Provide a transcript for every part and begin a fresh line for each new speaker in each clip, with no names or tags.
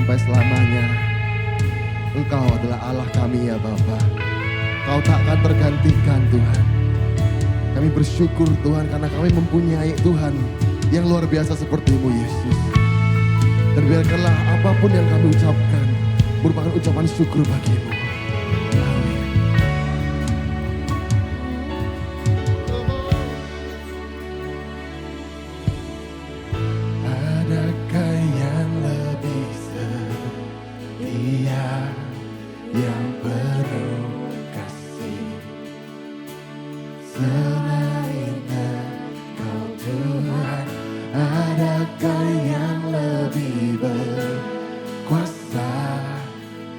sampai selamanya. Engkau adalah Allah kami ya Bapa. Kau tak akan tergantikan Tuhan. Kami bersyukur Tuhan karena kami mempunyai Tuhan yang luar biasa seperti-Mu Yesus. Dan biarkanlah apapun yang kami ucapkan merupakan ucapan syukur bagi-Mu. Amin. Adakah yang lebih setia, yang penuh kasih selain Engkau Tuhan? Adakah yang lebih berkuasa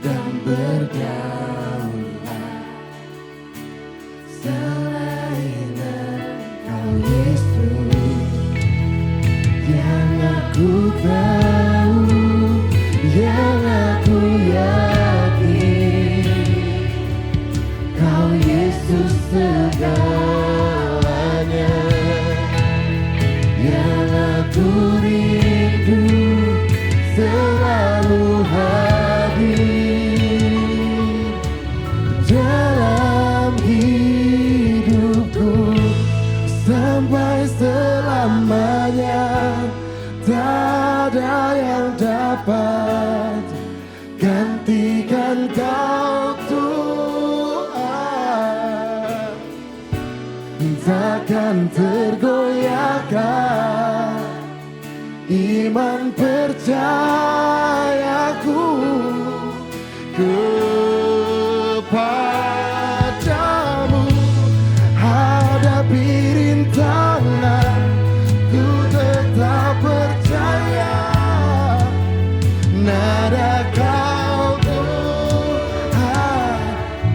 dan berdaulat selain Engkau Yesus? Yang aku tahu, yang aku yakin, Kau Yesus segalanya. Yang aku rindu selalu hadir dalam hidupku sampai selamanya. Tak ada yang dapat gantikan Kau Tuhan. Takkan tergoyahkan iman percayaku kepadamu. Hadapi rintangan, ku tetap percaya. Nada Kau Tuhan,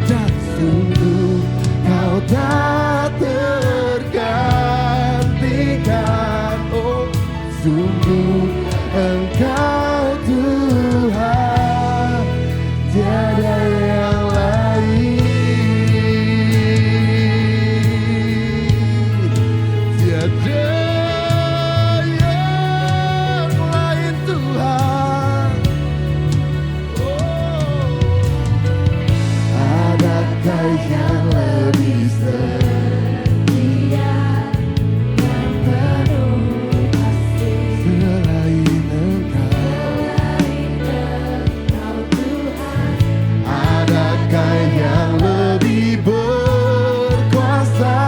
dan sungguh Kau tak tergantikan. Oh, sungguh Engkau Tuhan, tiada yang lain. Tiada yang lain Tuhan. Oh, adakah yang lebih setia, yang penuh kasih selain Engkau Tuhan? Adakah yang lebih berkuasa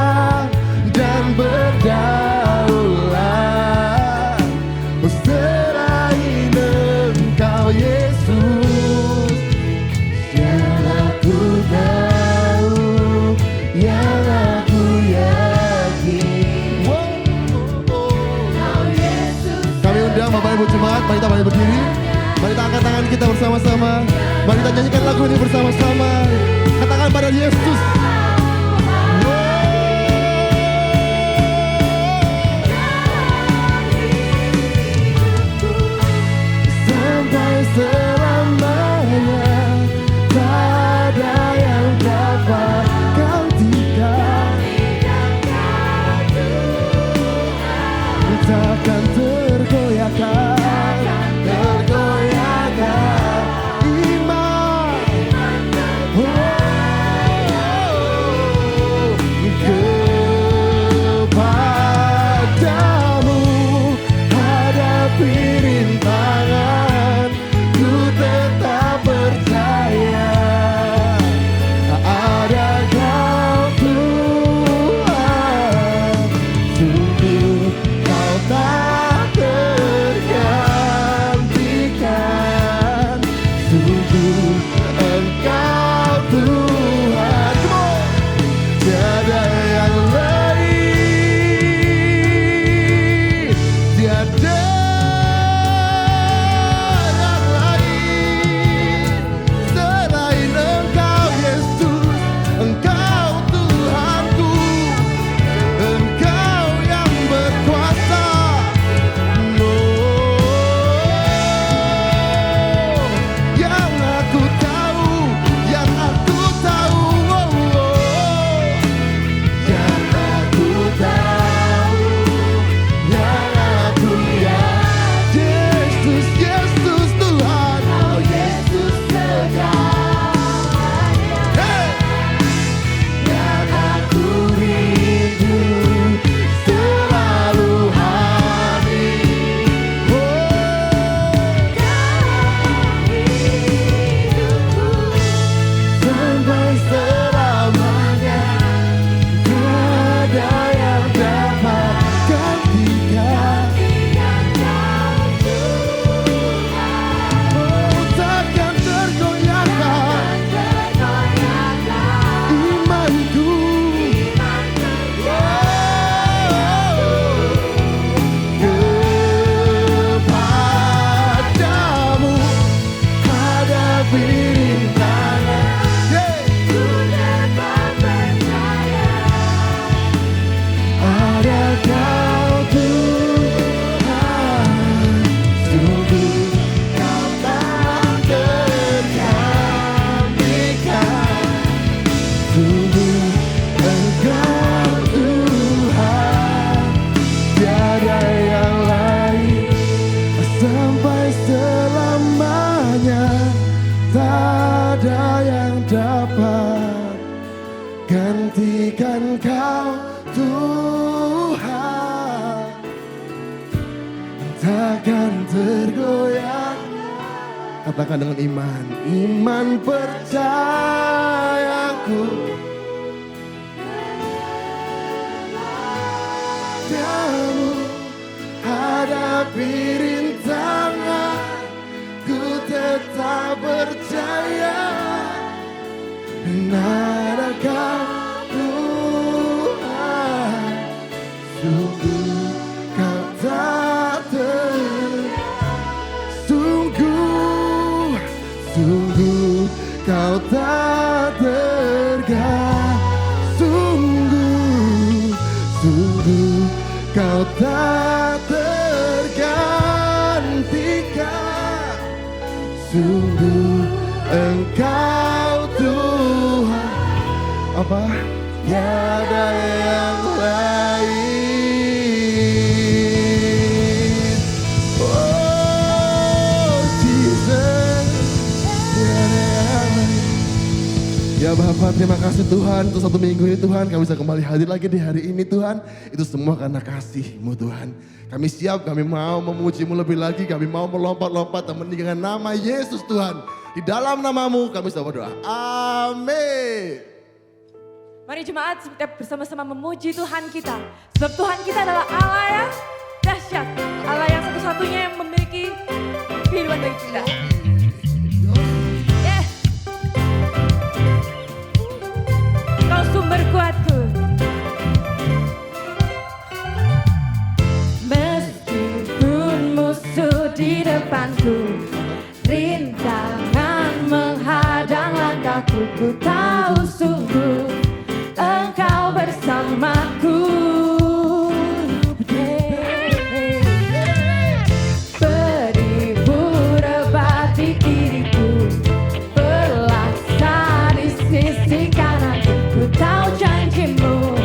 dan berdaulat selain Engkau Yesus? Yang aku tahu, yang aku yakin, Kau Yesus. Kami undang Bapak Ibu Jemaat, mari kita berdiri. Mari kita angkat tangan kita bersama-sama. Mari kita nyanyikan lagu ini bersama-sama. Katakan pada Yesus. Sampai selamanya, tak ada yang dapat gantikan. Takkan tergoyahkan, tergoyahkan iman. Oh, dapat gantikan Kau Tuhan, takkan tergoyah. Katakan dengan iman, iman percayaku Kamu hadapi rintangan, ku tetap percaya dan ada Kau Tuhan. Sungguh Kau tak sungguh Kau tak sungguh Kau tak tergantikan, sungguh Engkau Tuhan. Apa? Tiada yang lain. Oh Jesus, tiada yang lain. Ya Bapak, terima kasih Tuhan untuk satu minggu ini Tuhan. Kami bisa kembali hadir lagi di hari ini Tuhan. Itu semua karena kasih-Mu Tuhan. Kami siap, kami mau memuji-Mu lebih lagi. Kami mau melompat-lompat dan meninggikan nama Yesus Tuhan. Di dalam nama-Mu kami sudah berdoa. Amin.
Mari jemaat kita bersama-sama memuji Tuhan kita. Sebab Tuhan kita adalah Allah yang dahsyat. Allah yang satu-satunya yang memiliki kehidupan bagi kita. Yes. Kau sumber kuatku. Meskipun musuh di depanku, rintangan menghadang langkahku, ku tahu sungguh Engkau bersamaku. Beribu rebah di diriku, berlaksa di sisi kananku, ku tahu janji-Mu,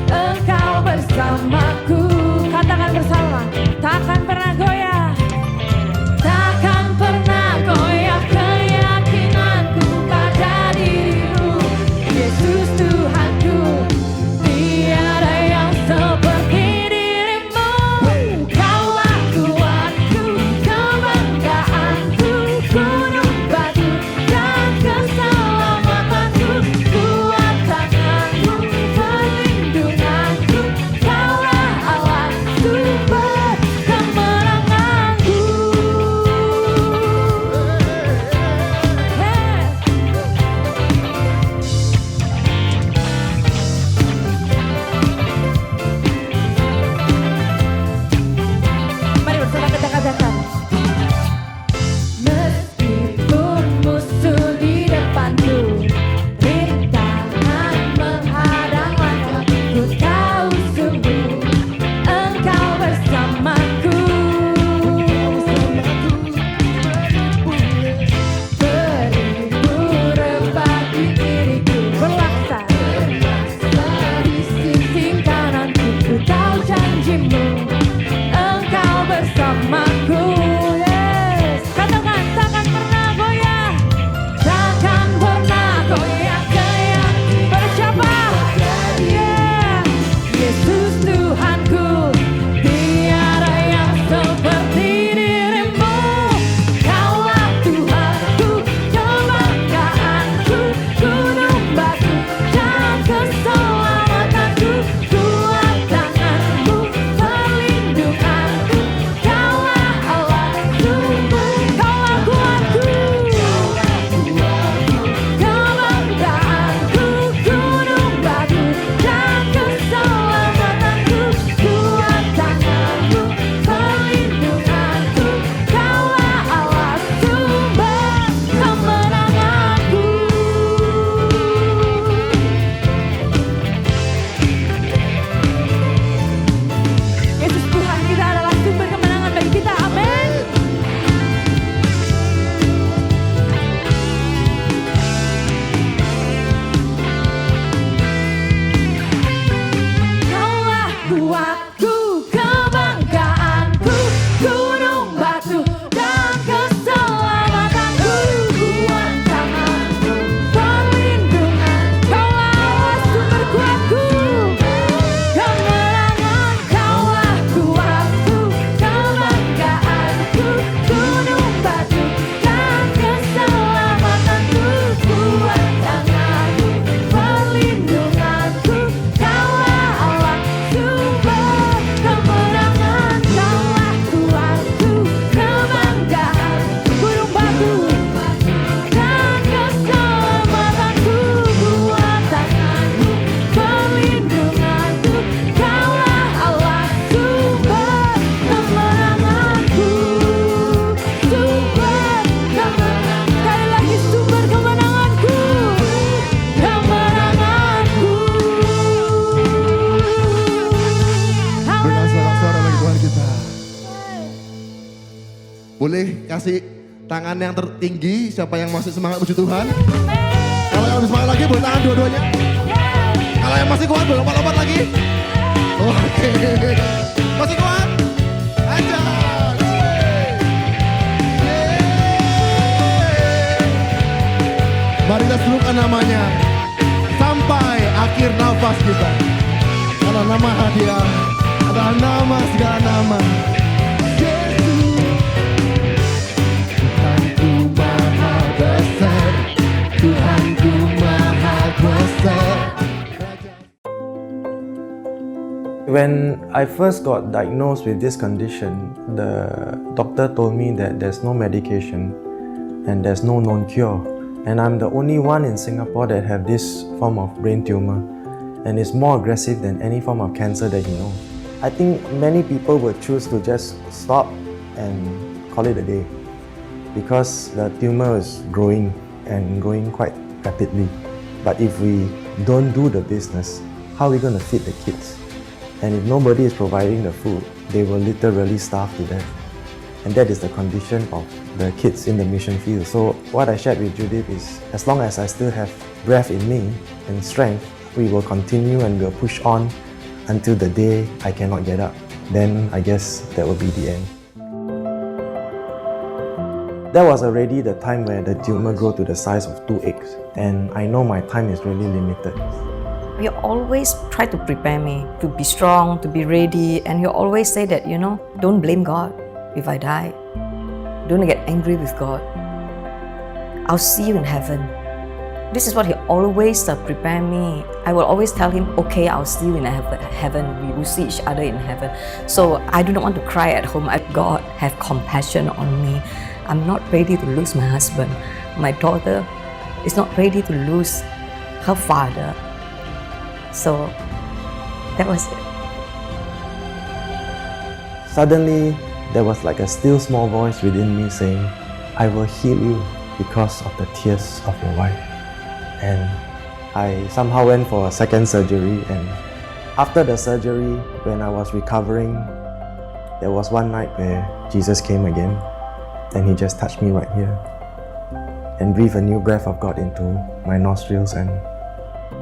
Engkau bersamaku. Katakan bersama, takkan pernah goyah, takkan pernah goyah keyakinanku pada diri-Mu, Yesus Tuhanku. Tiada yang
kasih tangan yang tertinggi, siapa yang masih semangat puji Tuhan. Kalau yang lebih semangat lagi, boleh tangan dua-duanya. Kalau yang masih kuat, boleh lompat-lompat lagi. Oke, masih kuat? Aja. Mari kita serukan namanya sampai akhir nafas kita. Karena nama hadiah adalah nama segala nama. Tuhanku maha besar, Tuhanku maha kuasa.
When I first got diagnosed with this condition, the doctor told me that there's no medication and there's no known cure. And I'm the only one in Singapore that have this form of brain tumor, and it's more aggressive than any form of cancer that you know. I think many people would choose to just stop and call it a day because the tumor is growing and growing quite rapidly. But if we don't do the business, how are we going to feed the kids? And if nobody is providing the food, they will literally starve to death. And that is the condition of the kids in the mission field. So what I shared with Judith is, as long as I still have breath in me and strength, we will continue and we'll push on until the day I cannot get up. Then I guess that will be the end. That was already the time where the tumor grew to the size of 2 eggs. And I know my time is really limited.
He always try to prepare me to be strong, to be ready. And he always say that, don't blame God if I die. Don't get angry with God. I'll see you in heaven. This is what he always prepare me. I will always tell him, okay, I'll see you in heaven. We will see each other in heaven. So I do not want to cry at home. God have compassion on me. I'm not ready to lose my husband. My daughter is not ready to lose her father. So that was it.
Suddenly, there was like a still small voice within me saying, I will heal you because of the tears of your wife. And I somehow went for a second surgery, and after the surgery, when I was recovering, there was one night where Jesus came again and he just touched me right here and breathed a new breath of God into my nostrils, and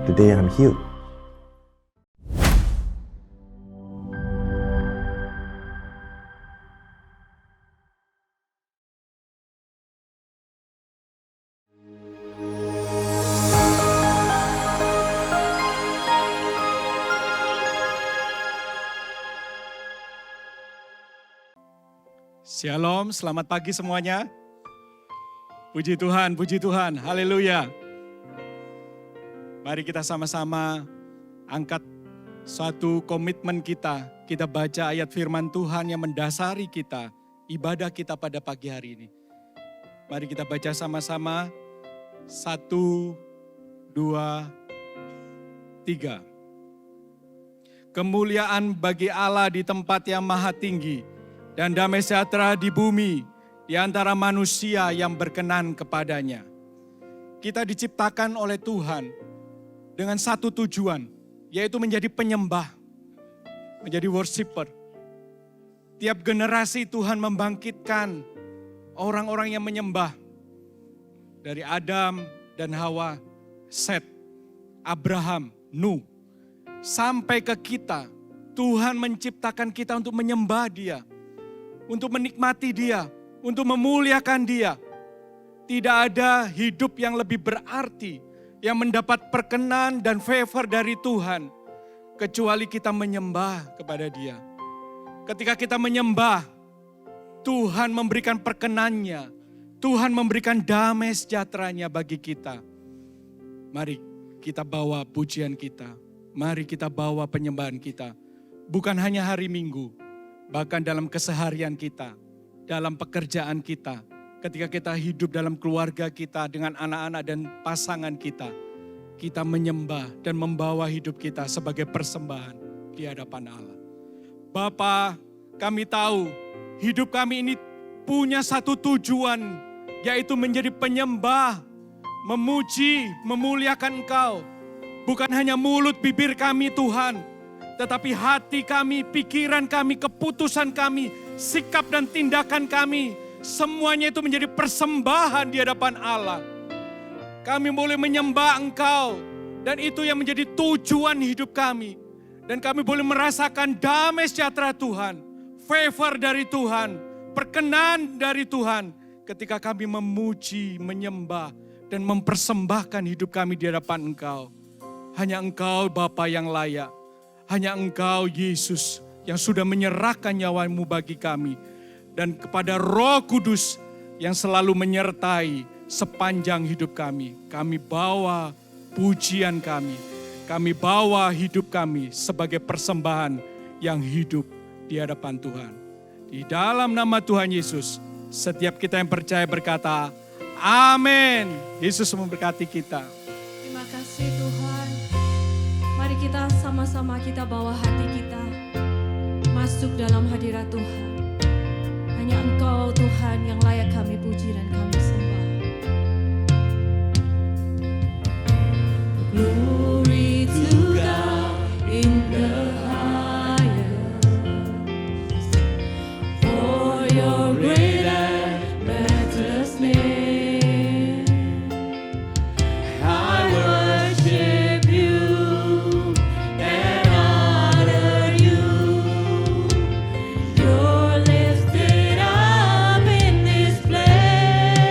today I'm healed.
Shalom, selamat pagi semuanya. Puji Tuhan, haleluya. Mari kita sama-sama angkat suatu komitmen kita. Kita baca ayat firman Tuhan yang mendasari kita, ibadah kita pada pagi hari ini. Mari kita baca sama-sama. 1, 2, 3. Kemuliaan bagi Allah di tempat yang maha tinggi, dan damai sejahtera di bumi di antara manusia yang berkenan kepadanya. Kita diciptakan oleh Tuhan dengan satu tujuan, yaitu menjadi penyembah, menjadi worshiper. Tiap generasi Tuhan membangkitkan orang-orang yang menyembah. Dari Adam dan Hawa, Set, Abraham, Nuh, sampai ke kita. Tuhan menciptakan kita untuk menyembah Dia, untuk menikmati Dia, untuk memuliakan Dia. Tidak ada hidup yang lebih berarti, yang mendapat perkenan dan favor dari Tuhan, kecuali kita menyembah kepada Dia. Ketika kita menyembah, Tuhan memberikan perkenannya, Tuhan memberikan damai sejahteranya bagi kita. Mari kita bawa pujian kita, mari kita bawa penyembahan kita. Bukan hanya hari Minggu, bahkan dalam keseharian kita, dalam pekerjaan kita, ketika kita hidup dalam keluarga kita dengan anak-anak dan pasangan kita, kita menyembah dan membawa hidup kita sebagai persembahan di hadapan Allah. Bapa, kami tahu hidup kami ini punya satu tujuan, yaitu menjadi penyembah, memuji, memuliakan Engkau. Bukan hanya mulut bibir kami Tuhan, tetapi hati kami, pikiran kami, keputusan kami, sikap dan tindakan kami semuanya itu menjadi persembahan di hadapan Allah. Kami boleh menyembah Engkau, dan itu yang menjadi tujuan hidup kami. Dan kami boleh merasakan damai sejahtera Tuhan, favor dari Tuhan, perkenan dari Tuhan ketika kami memuji, menyembah, dan mempersembahkan hidup kami di hadapan Engkau. Hanya Engkau Bapa yang layak, hanya Engkau Yesus yang sudah menyerahkan nyawa-Mu bagi kami. Dan kepada Roh Kudus yang selalu menyertai sepanjang hidup kami. Kami bawa pujian kami bawa hidup kami sebagai persembahan yang hidup di hadapan Tuhan. Di dalam nama Tuhan Yesus, setiap kita yang percaya berkata, amin. Yesus memberkati kita.
Terima kasih Tuhan. Mari kita sama-sama kita bawa hati kita masuk dalam hadirat Tuhan. Hanya Engkau Tuhan yang layak kami puji dan kami sembah. Glory to God in the highest, for your great and matchless name. I worship you and honor you. You're lifted up in this place.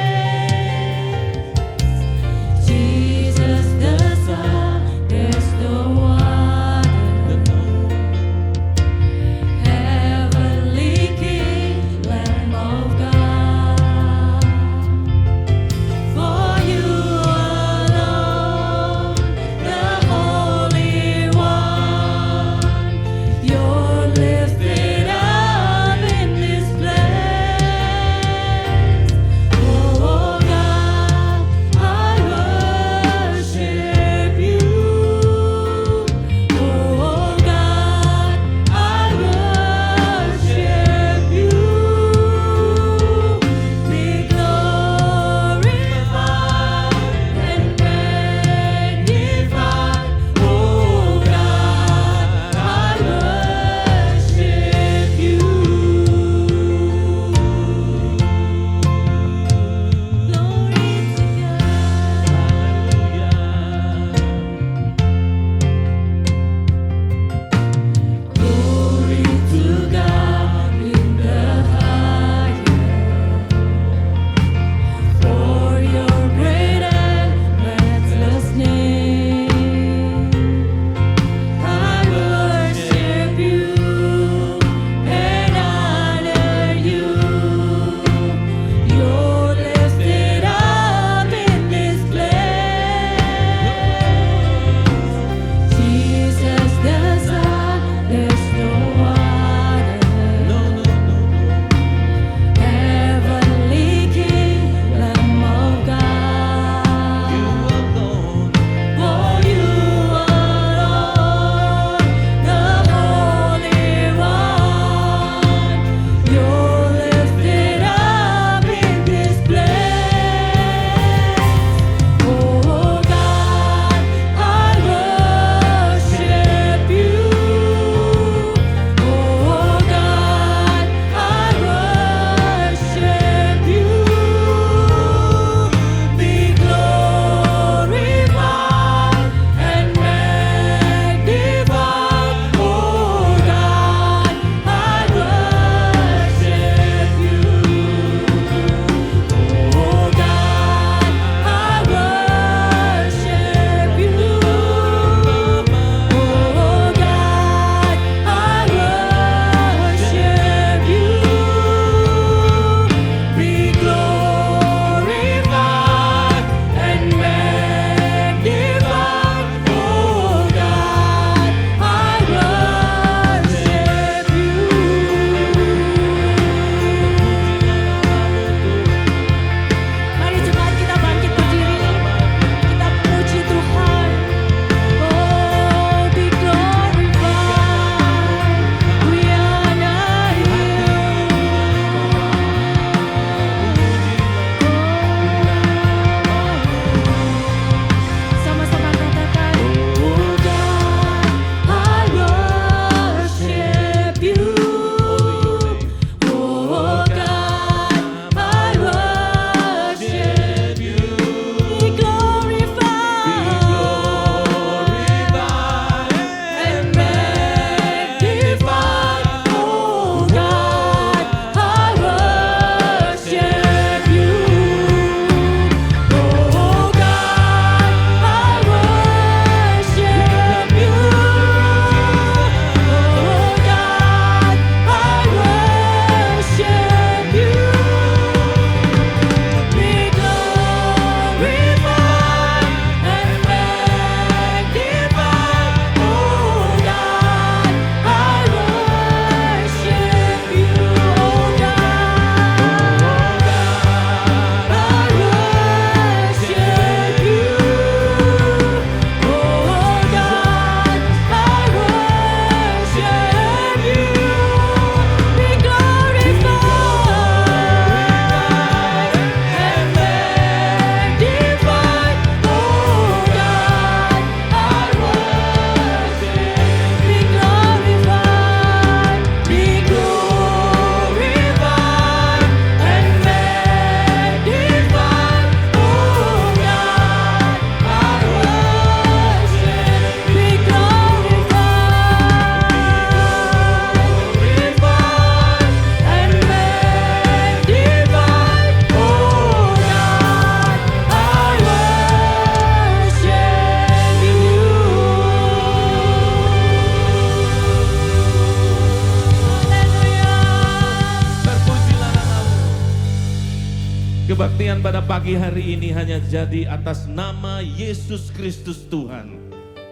Kesaksian pada pagi hari ini hanya jadi atas nama Yesus Kristus Tuhan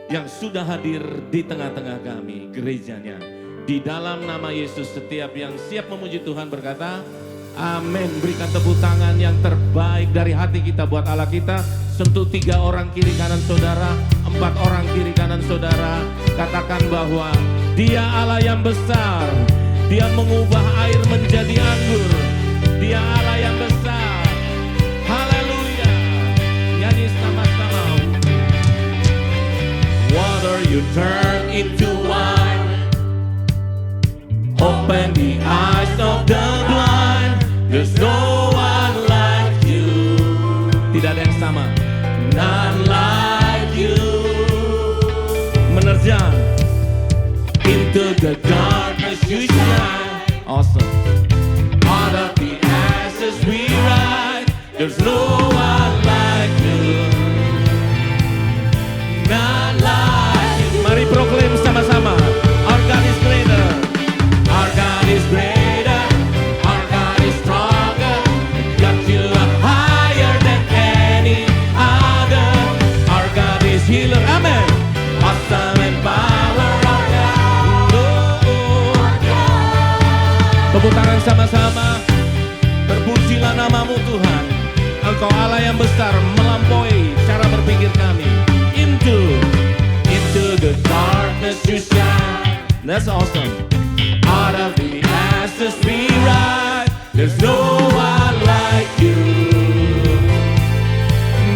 yang sudah hadir di tengah-tengah kami, gerejanya. Di dalam nama Yesus, setiap yang siap memuji Tuhan berkata, amin. Berikan tepuk tangan yang terbaik dari hati kita buat Allah kita. Sentuh 3 orang kiri kanan saudara, 4 orang kiri kanan saudara. Katakan bahwa Dia Allah yang besar. Dia mengubah air menjadi anggur. Dia Allah yang besar. Haleluya. Nyanyi sama-sama. Water you turn into wine. Open the eyes of the blind. There's no one like you. Tidak ada yang sama. None like you. Menerjang into the darkness you shine. Awesome. Out of the ashes we rise. There's no one like you. None like you. Mari proklaim sama-sama. Our God is greater. Our God is greater. Our God is stronger. Got you higher than any other. Our God is healer. Amen. Awesome and power. Our God. Tepuk tangan sama-sama. Terpujilah namamu Tuhan. Engkau Allah yang besar, melampaui cara berpikir kami. Into the darkness you shine. That's awesome. Out of the ashes we rise. There's no one like you.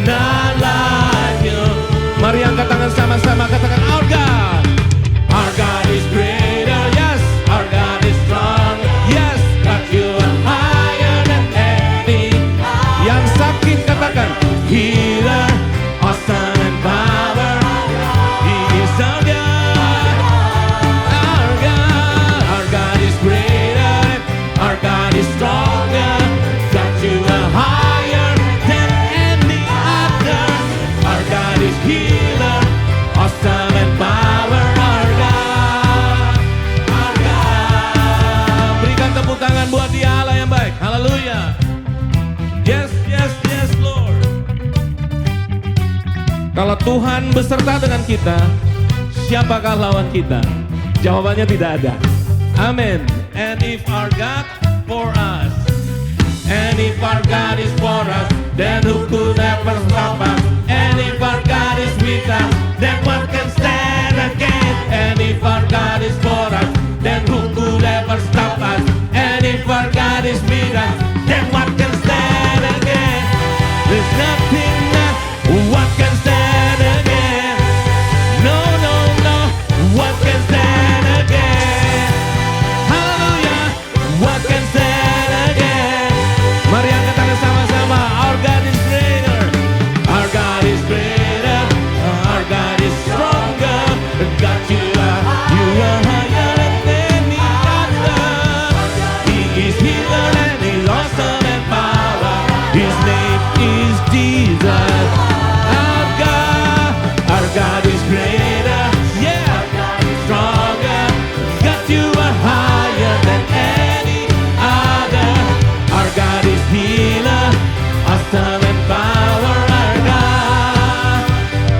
Not like you. Mari angkat tangan sama-sama, katakan our God. Our God is greater. Yes, our God is strong. Yes, got you higher than any. Yang sakit katakan healer. Awesome and power. He is our God. Our God. Our God is greater. Our God is stronger. Got you higher than any other. Our God is healer. Awesome and power. Our God. Our God. Berikan tepuk tangan buat Dia Allah yang baik. Haleluya. Yes, yes, yes Lord. Kalau Tuhan beserta dengan kita, siapakah lawan kita? Jawabannya tidak ada. Amin. And if our God for us, and if our God is for us, then who could ever stop us? And if our God is with us, then what can stand against? And if our God is for us, then who could ever stop us? And if our God is with us, then what can stand against? There's nothing that what can stand against. No, no, no, what can stand against? Hallelujah, what can stand against? Mari angkat tangan sama-sama. Our God is greater. Our God is greater. Our God is stronger. Got you are higher than any other. He is healer and He's awesome and power. His name is Jesus. Our God is greater. Yeah, stronger. Got you higher than any other. Our God is healer. Awesome and power. Our God.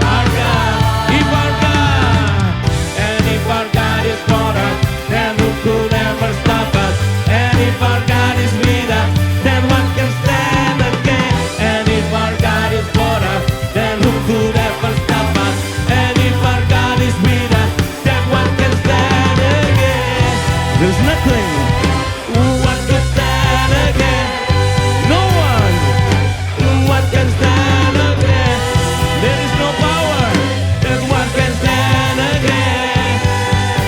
Our God. If our God. And if our God is for us, then who could ever stop us? And if our God is with us, then what can stand again? And if our God is for us, then who could ever stop us? And if our God is with us, then what can stand again? There's nothing. What can stand again? No one. What can stand again? There is no power. Then what can stand again?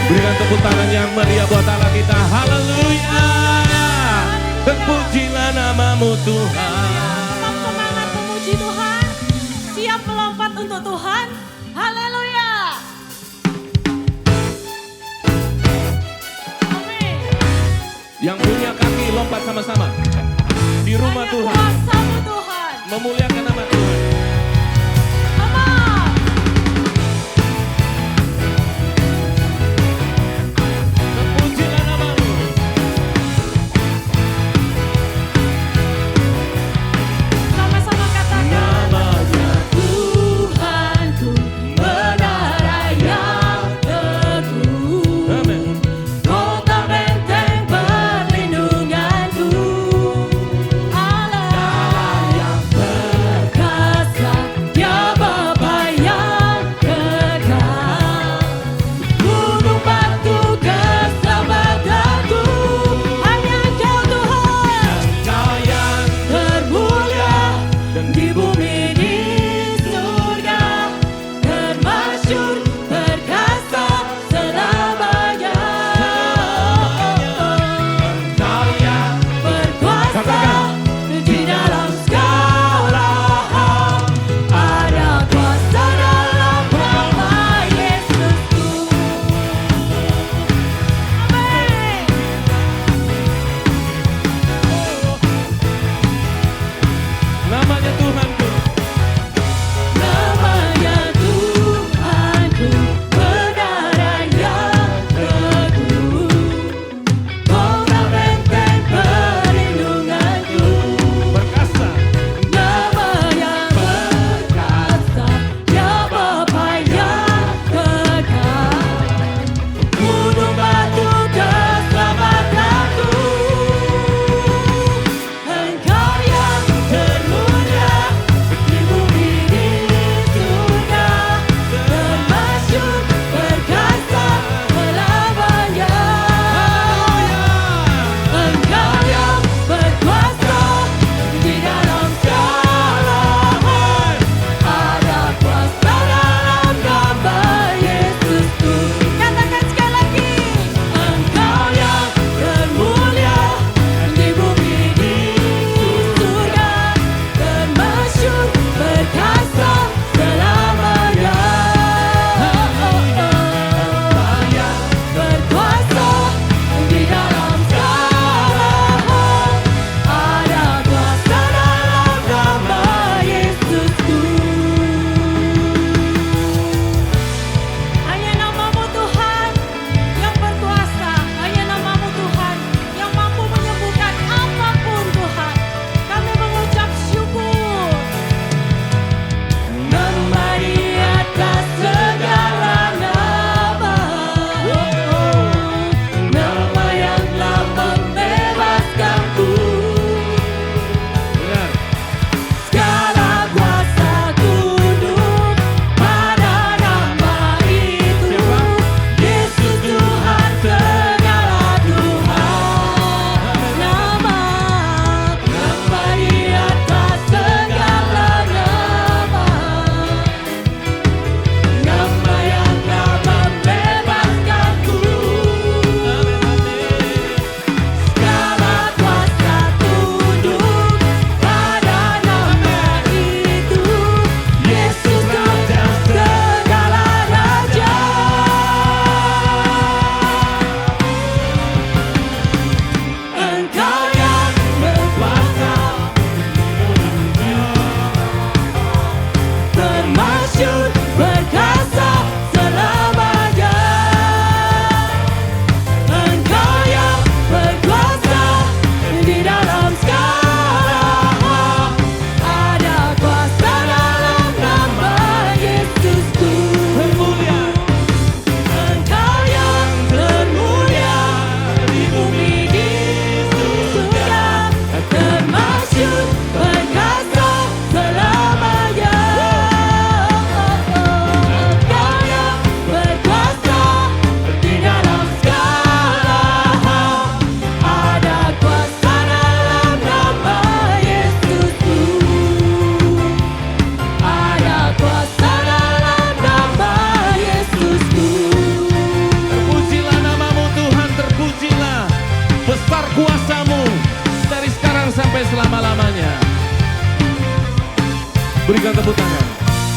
Berikan tepuk tangan yang meriah buat Allah kita. Haleluya. Terpujilah namamu Tuhan.
Tetap semangat memuji Tuhan. Siap melompat untuk Tuhan. Haleluya. Amin.
Yang punya kaki lompat sama-sama. Di rumah
Hanya
Tuhan.
kuasamu Tuhan.
Memuliakan nama Tuhan.
Come on.
Terpujilah namamu.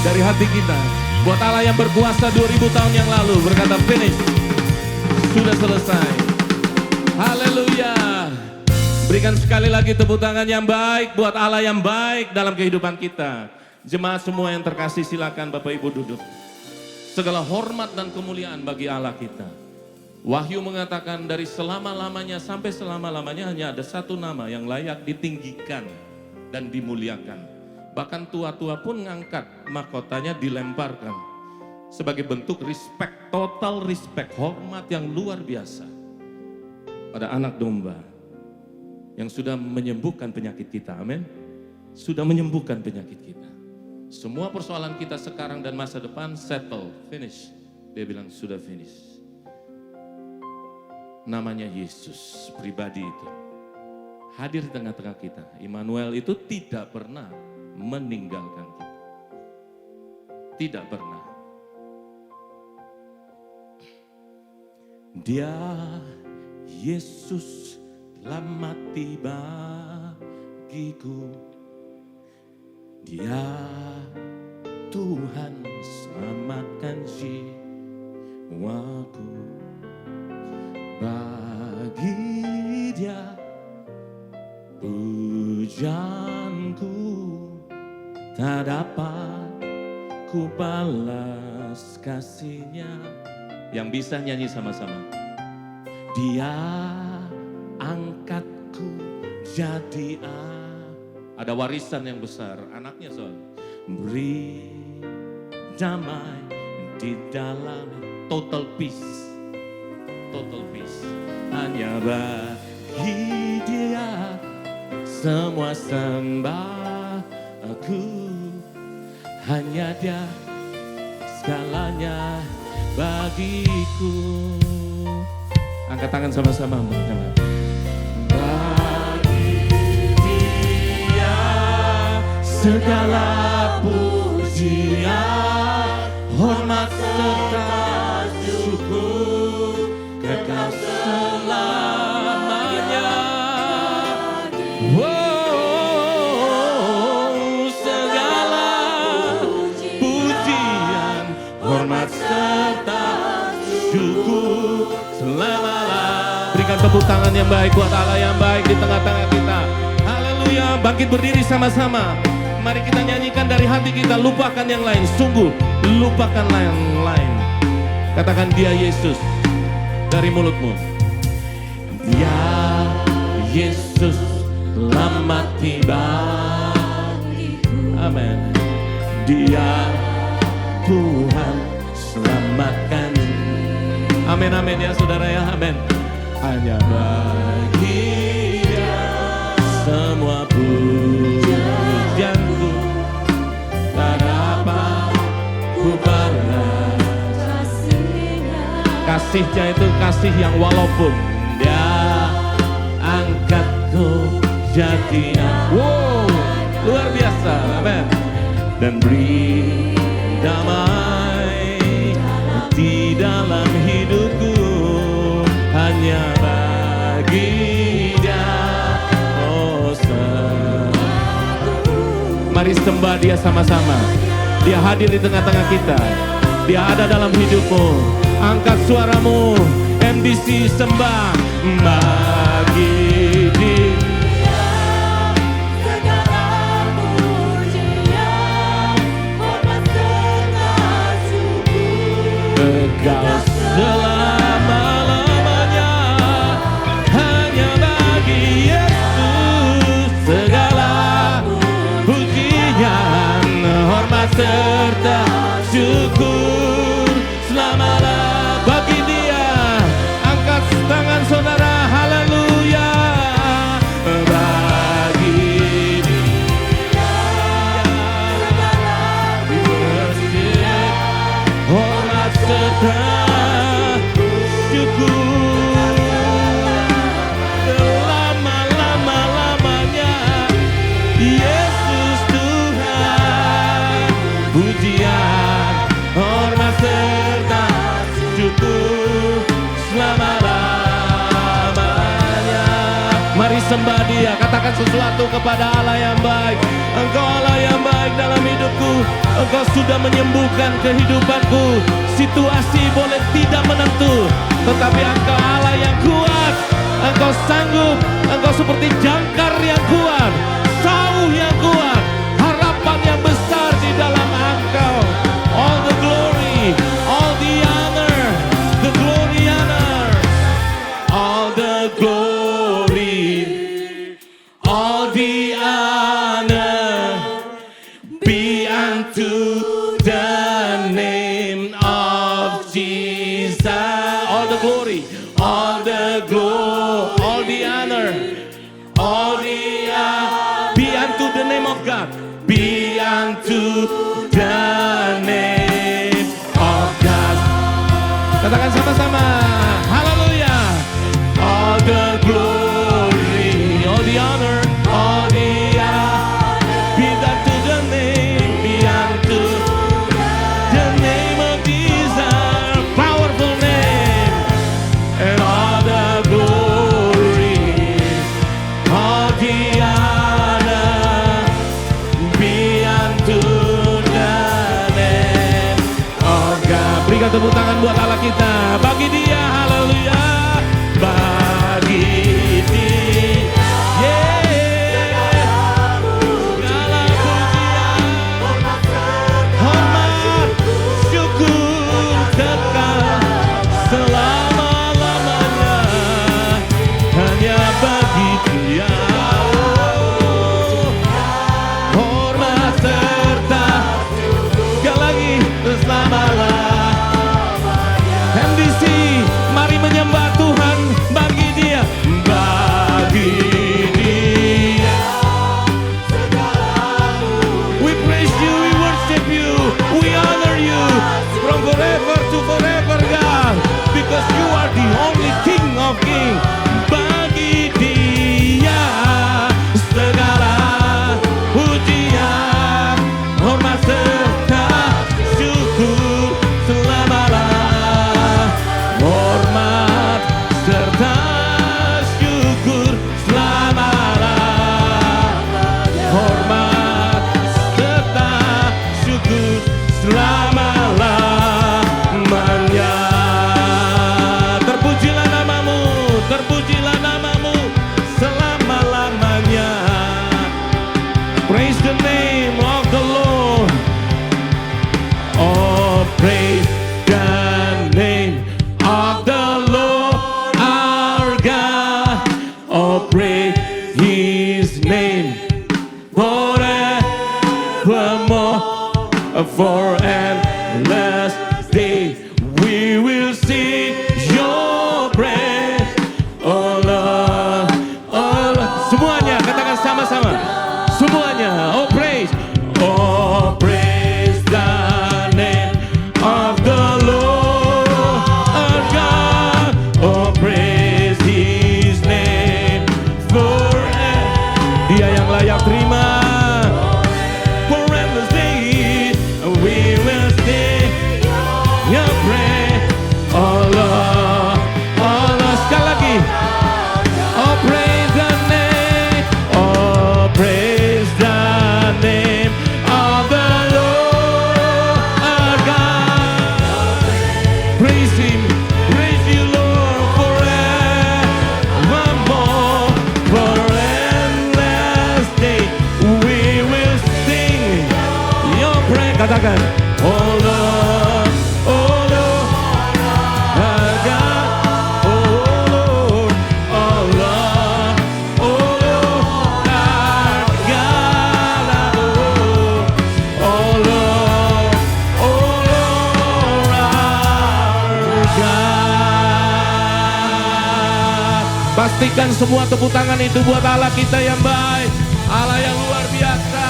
dari hati kita. Buat Allah yang berkuasa 2000 tahun yang lalu berkata finish. Sudah selesai. Haleluya. Berikan sekali lagi tepuk tangan yang baik buat Allah yang baik dalam kehidupan kita. Jemaat semua yang terkasih, silakan Bapak Ibu duduk. Segala hormat dan kemuliaan bagi Allah kita. Wahyu mengatakan dari selama-lamanya sampai selama-lamanya hanya ada satu nama yang layak ditinggikan dan dimuliakan. Bahkan tua-tua pun ngangkat mahkotanya dilemparkan. Sebagai bentuk respect, total respect, hormat yang luar biasa. Pada anak domba yang sudah menyembuhkan penyakit kita, amin. Sudah menyembuhkan penyakit kita. Semua persoalan kita sekarang dan masa depan settle, finish. Dia bilang sudah finish. Namanya Yesus pribadi itu hadir di tengah-tengah kita. Immanuel itu tidak pernah meninggalkan kita. Tidak pernah. Dia Yesus telah mati bagiku. Dia Tuhan selamatkan jiwaku. Bagi Dia pujaanku tak dapat ku balas kasih-Nya. Yang bisa nyanyi sama-sama. Dia angkatku jadi ada warisan yang besar, anaknya soal beri damai di dalam total peace, total peace. Hanya bagi Dia semua sembah aku, hanya Dia segalanya bagiku. Angkat tangan sama-sama. Segala pujian, hormat serta syukur kekal selamanya. Wow, segala pujian, hormat serta syukur selama-lamanya. Berikan tepuk tangan yang baik buat Allah yang baik di tengah-tengah kita. Haleluya, bangkit berdiri sama-sama. Mari kita nyanyikan dari hati kita, lupakan yang lain, sungguh lupakan yang lain. Katakan Dia Yesus dari mulutmu. Dia Yesus telah mati bagiku. Amin. Dia Tuhan selamatkan. Amin, amin ya saudara ya, amin. Hanya bagi Dia semua pujianku. Kasihnya itu kasih yang walaupun Dia angkatku jadi wow, luar biasa, amin. Dan beri damai di dalam hidupku, hanya bagi Dia. Oh, mari sembah Dia sama-sama. Dia hadir di tengah-tengah kita. Dia ada dalam hidupmu. Angkat suaramu, MDC sembah bagi Dia segala pujian, hormat serta syukur kekal selama-lamanya. Hanya bagi Yesus segala pujian, hormat serta syukur selama-lamanya. Bagi Dia, angkat tangan saudara, haleluya. Bagi Dia hormat serta syukur selama-lamanya. Yesus Tuhan, pujian, hormat serta syukur selama-lamanya. Mari sembah Dia, katakan sesuatu kepada Allah yang baik. Engkau Allah yang baik dalam hidupku. Engkau sudah menyembuhkan kehidupanku. Situasi boleh tidak menentu, tetapi Engkau Allah yang kuat. Engkau sanggup, Engkau seperti jangkar yang kuat, sauh yang kuat, harapan yang besar di dalam Engkau. All the glory, all the honor, the glory honor, all the glory, all the honor be unto the name of Jesus. All the glory, all the glory, all the honor, all the be unto the name of God. Be unto the name of God. Katakan sama-sama, haleluya. All the glory, all the honor, all the be unto the name, be unto the name of Jesus, powerful name, and all the glory, all the honor, be unto the name of God. Berikan tepuk tangan buat Allah kita, bagi Dia, haleluya, bagi Dia, segala pujian, hormat, syukur kekal selama-lamanya hanya bagi Dia. Hormat serta sekali lagi selama-lamanya. MDC, mari menyembah Tuhan, bagi Dia, bagi Dia. We praise you, we worship you, we honor you from forever to forever, God, because you are the only King of Kings. Bagi Dia segala pujian, hormat serta syukur selama-lamanya. Hormat serta syukur selama-lamanya. Hormat serta syukur selama-lamanya. Terpujilah namamu, terpujilah namamu selama-lamanya. Praise the name of the Lord. Oh, praise the name of the Lord our God. Oh, praise His name forevermore. For endless day we will sing your praise. Oh Lord, oh Lord. Semuanya katakan sama-sama. Semuanya. Oh praise. Oh praise the name of the Lord our God. Oh praise His name forever. Dia yang layak terima. For endless day we will sing your praise. Oh Lord, oh Lord. Sekali lagi. Oh praise the name. Oh praise the name of the Lord our God. Praise Him, praise you Lord forevermore. For endless day we will sing your praise. Katakan, oh Lord, oh Lord, our God, oh Lord, oh Lord, oh Lord, our God, oh Lord, oh Lord, our God. Pastikan semua tepuk tangan itu buat Allah kita yang baik, Allah yang luar biasa,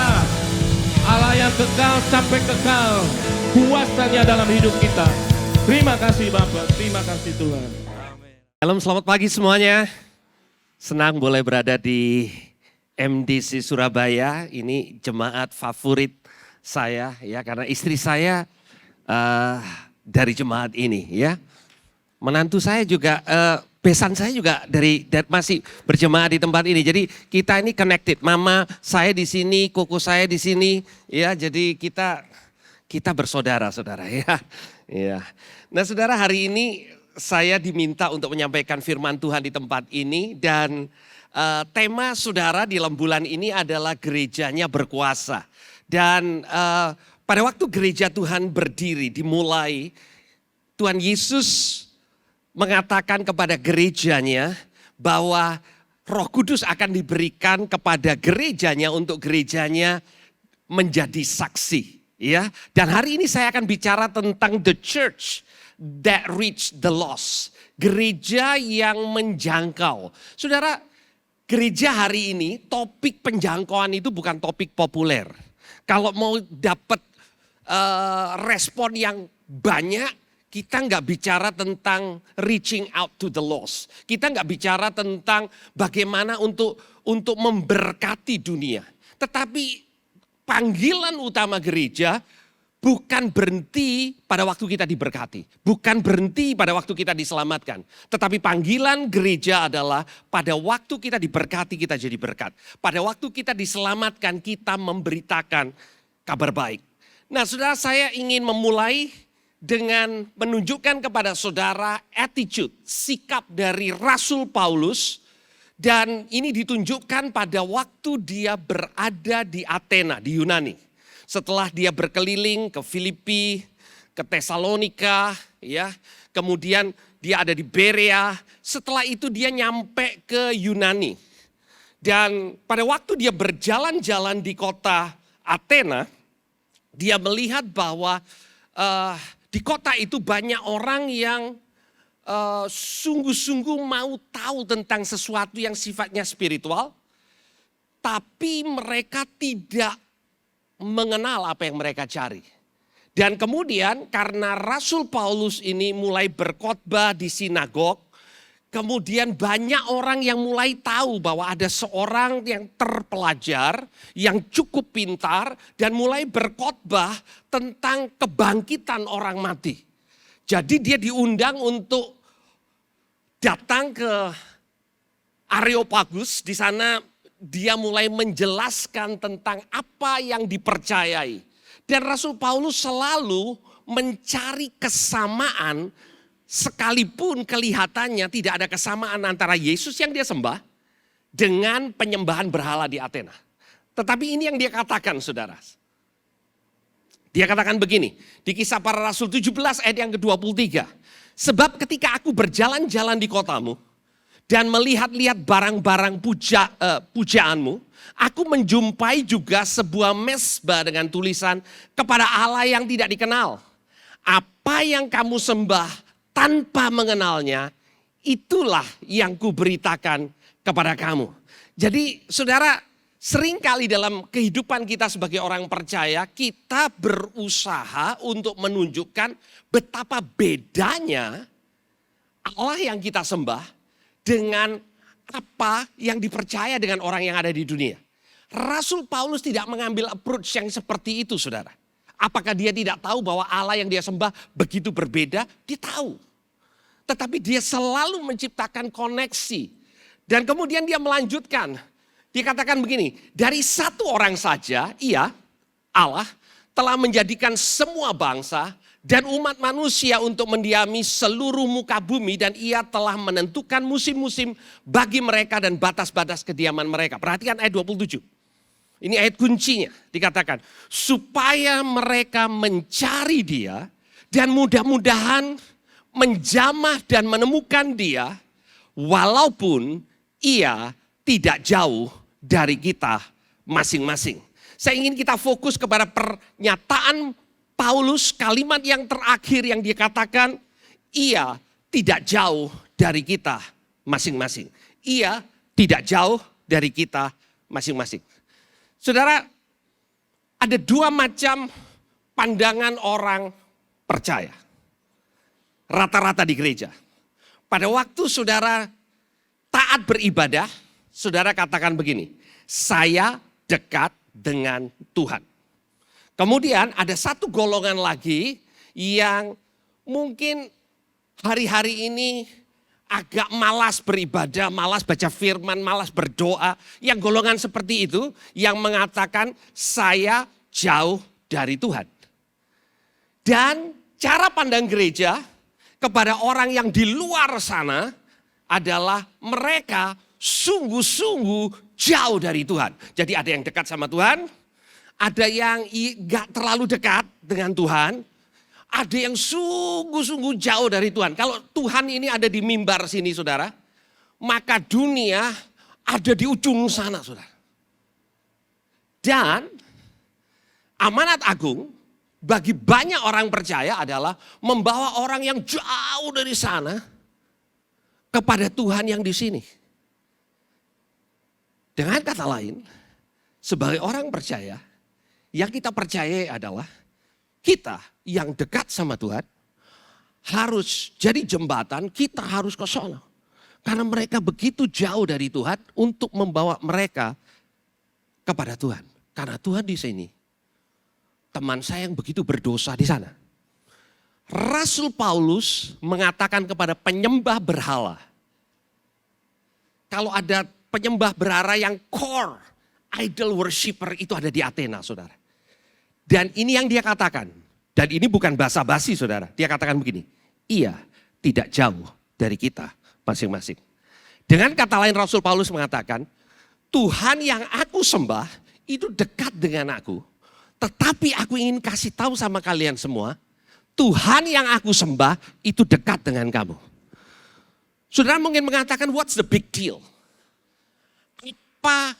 Allah yang kekal sampai kekal, kuasanya dalam hidup kita. Terima kasih Bapak, terima kasih Tuhan.
Shalom, selamat pagi semuanya. Senang boleh berada di MDC Surabaya. Ini jemaat favorit saya ya, karena istri saya dari jemaat ini ya. Menantu saya juga, besan saya juga dari masih berjemaat di tempat ini. Jadi kita ini connected. Mama saya di sini, koko saya di sini ya. Jadi kita kita bersaudara, saudara ya. Ya. Nah, saudara, hari ini saya diminta untuk menyampaikan firman Tuhan di tempat ini dan tema saudara di dalam bulan ini adalah gerejanya berkuasa. Dan pada waktu gereja Tuhan berdiri, dimulai, Tuhan Yesus mengatakan kepada gerejanya bahwa Roh Kudus akan diberikan kepada gerejanya untuk gerejanya menjadi saksi. Ya, dan hari ini saya akan bicara tentang the church that reach the lost. Gereja yang menjangkau. Saudara, gereja hari ini topik penjangkauan itu bukan topik populer. Kalau mau dapat respon yang banyak, kita nggak bicara tentang reaching out to the lost. Kita nggak bicara tentang bagaimana untuk memberkati dunia. Tetapi panggilan utama gereja bukan berhenti pada waktu kita diberkati. Bukan berhenti pada waktu kita diselamatkan. Tetapi panggilan gereja adalah pada waktu kita diberkati kita jadi berkat. Pada waktu kita diselamatkan kita memberitakan kabar baik. Nah, saudara, saya ingin memulai dengan menunjukkan kepada saudara attitude, sikap dari Rasul Paulus. Dan ini ditunjukkan pada waktu dia berada di Athena, di Yunani. Setelah dia berkeliling ke Filipi, ke Tesalonika, ya, kemudian dia ada di Berea. Setelah itu dia nyampe ke Yunani. Dan pada waktu dia berjalan-jalan di kota Athena, dia melihat bahwa di kota itu banyak orang yang sungguh-sungguh mau tahu tentang sesuatu yang sifatnya spiritual, tapi mereka tidak mengenal apa yang mereka cari. Dan kemudian karena Rasul Paulus ini mulai berkhotbah di sinagog, kemudian banyak orang yang mulai tahu bahwa ada seorang yang terpelajar, yang cukup pintar, dan mulai berkhotbah tentang kebangkitan orang mati. Jadi dia diundang untuk datang ke Areopagus. Di sana dia mulai menjelaskan tentang apa yang dipercayai. Dan Rasul Paulus selalu mencari kesamaan sekalipun kelihatannya tidak ada kesamaan antara Yesus yang dia sembah dengan penyembahan berhala di Athena. Tetapi ini yang dia katakan, saudara. Dia katakan begini, di Kisah Para Rasul 17 ayat yang ke-23. Sebab ketika aku berjalan-jalan di kotamu dan melihat-lihat barang-barang pujaanmu, aku menjumpai juga sebuah mezbah dengan tulisan kepada Allah yang tidak dikenal. Apa yang kamu sembah tanpa mengenalnya, itulah yang kuberitakan kepada kamu. Jadi saudara, seringkali dalam kehidupan kita sebagai orang percaya, kita berusaha untuk menunjukkan betapa bedanya Allah yang kita sembah dengan apa yang dipercaya dengan orang yang ada di dunia. Rasul Paulus tidak mengambil approach yang seperti itu, saudara. Apakah dia tidak tahu bahwa Allah yang dia sembah begitu berbeda? Dia tahu. Tetapi dia selalu menciptakan koneksi. Dan kemudian dia melanjutkan. Dia katakan begini, dari satu orang saja, ia, Allah, telah menjadikan semua bangsa dan umat manusia untuk mendiami seluruh muka bumi. Dan ia telah menentukan musim-musim bagi mereka dan batas-batas kediaman mereka. Perhatikan ayat 27. Ini ayat kuncinya, dikatakan, supaya mereka mencari dia dan mudah-mudahan menjamah dan menemukan dia, walaupun ia tidak jauh dari kita masing-masing. Saya ingin kita fokus kepada pernyataan Paulus, kalimat yang terakhir yang dia katakan, ia tidak jauh dari kita masing-masing. Ia tidak jauh dari kita masing-masing. Saudara, ada dua macam pandangan orang percaya. Rata-rata di gereja. Pada waktu saudara taat beribadah, saudara katakan begini, saya dekat dengan Tuhan. Kemudian ada satu golongan lagi yang mungkin hari-hari ini agak malas beribadah, malas baca firman, malas berdoa. Yang golongan seperti itu yang mengatakan saya jauh dari Tuhan. Dan cara pandang gereja kepada orang yang di luar sana adalah mereka sungguh-sungguh jauh dari Tuhan. Jadi ada yang dekat sama Tuhan, ada yang gak terlalu dekat dengan Tuhan, ada yang sungguh-sungguh jauh dari Tuhan. Kalau Tuhan ini ada di mimbar sini saudara, maka dunia ada di ujung sana saudara. Dan amanat agung bagi banyak orang percaya adalah membawa orang yang jauh dari sana kepada Tuhan yang di sini. Dengan kata lain, sebagai orang percaya, yang kita percayai adalah kita yang dekat sama Tuhan harus jadi jembatan, kita harus ke sana. Karena mereka begitu jauh dari Tuhan untuk membawa mereka kepada Tuhan. Karena Tuhan di sini, teman saya yang begitu berdosa di sana. Rasul Paulus mengatakan kepada penyembah berhala, kalau ada penyembah berhala yang core, idol worshiper itu ada di Athena, saudara. Dan ini yang dia katakan, dan ini bukan basa-basi saudara, dia katakan begini, ia tidak jauh dari kita masing-masing. Dengan kata lain Rasul Paulus mengatakan, Tuhan yang aku sembah itu dekat dengan aku, tetapi aku ingin kasih tahu sama kalian semua, Tuhan yang aku sembah itu dekat dengan kamu. Saudara mungkin mengatakan, what's the big deal? Apa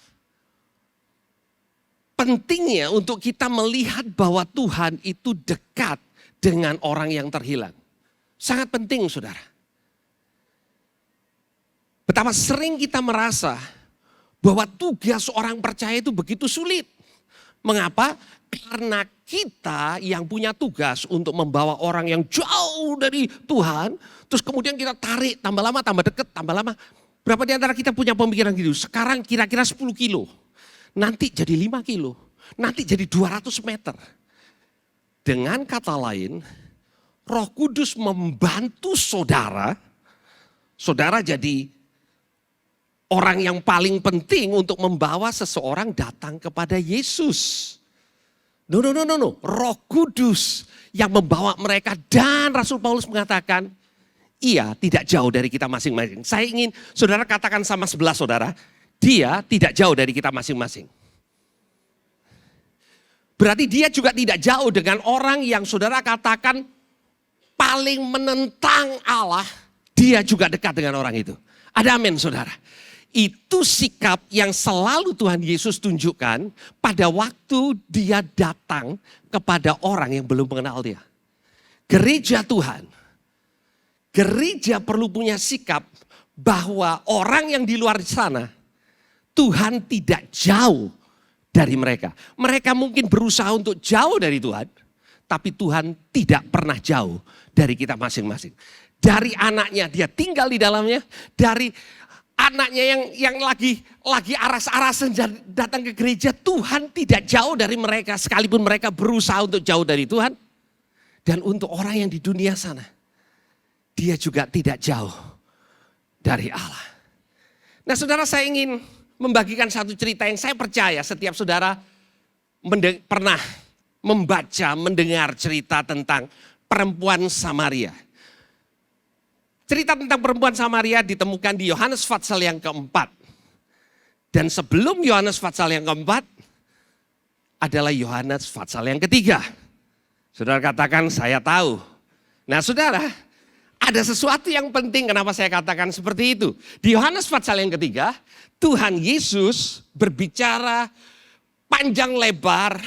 pentingnya untuk kita melihat bahwa Tuhan itu dekat dengan orang yang terhilang? Sangat penting saudara. Betapa sering kita merasa bahwa tugas seorang percaya itu begitu sulit. Mengapa? Karena kita yang punya tugas untuk membawa orang yang jauh dari Tuhan, terus kemudian kita tarik tambah lama, tambah dekat, tambah lama. Berapa di antara kita punya pemikiran gitu? Sekarang kira-kira 10 kilo, nanti jadi 5 kilo, nanti jadi 200 meter. Dengan kata lain, Roh Kudus membantu saudara, saudara jadi orang yang paling penting untuk membawa seseorang datang kepada Yesus. No. Roh Kudus yang membawa mereka, dan Rasul Paulus mengatakan, ia tidak jauh dari kita masing-masing. Saya ingin saudara katakan sama sebelah saudara, dia tidak jauh dari kita masing-masing. Berarti dia juga tidak jauh dengan orang yang saudara katakan paling menentang Allah, dia juga dekat dengan orang itu. Ada amin saudara. Itu sikap yang selalu Tuhan Yesus tunjukkan pada waktu dia datang kepada orang yang belum mengenal dia. Gereja Tuhan, gereja perlu punya sikap bahwa orang yang di luar sana, Tuhan tidak jauh dari mereka. Mereka mungkin berusaha untuk jauh dari Tuhan, tapi Tuhan tidak pernah jauh dari kita masing-masing. Dari anaknya dia tinggal di dalamnya, dari anaknya yang lagi aras-arasan datang ke gereja, Tuhan tidak jauh dari mereka sekalipun mereka berusaha untuk jauh dari Tuhan. Dan untuk orang yang di dunia sana, dia juga tidak jauh dari Allah. Nah saudara, saya ingin membagikan satu cerita yang saya percaya setiap saudara pernah membaca, mendengar cerita tentang perempuan Samaria. Cerita tentang perempuan Samaria ditemukan di Yohanes pasal yang keempat. Dan sebelum Yohanes pasal yang keempat adalah Yohanes pasal yang ketiga. Saudara katakan, saya tahu. Nah saudara, ada sesuatu yang penting kenapa saya katakan seperti itu. Di Yohanes pasal yang ketiga, Tuhan Yesus berbicara panjang lebar,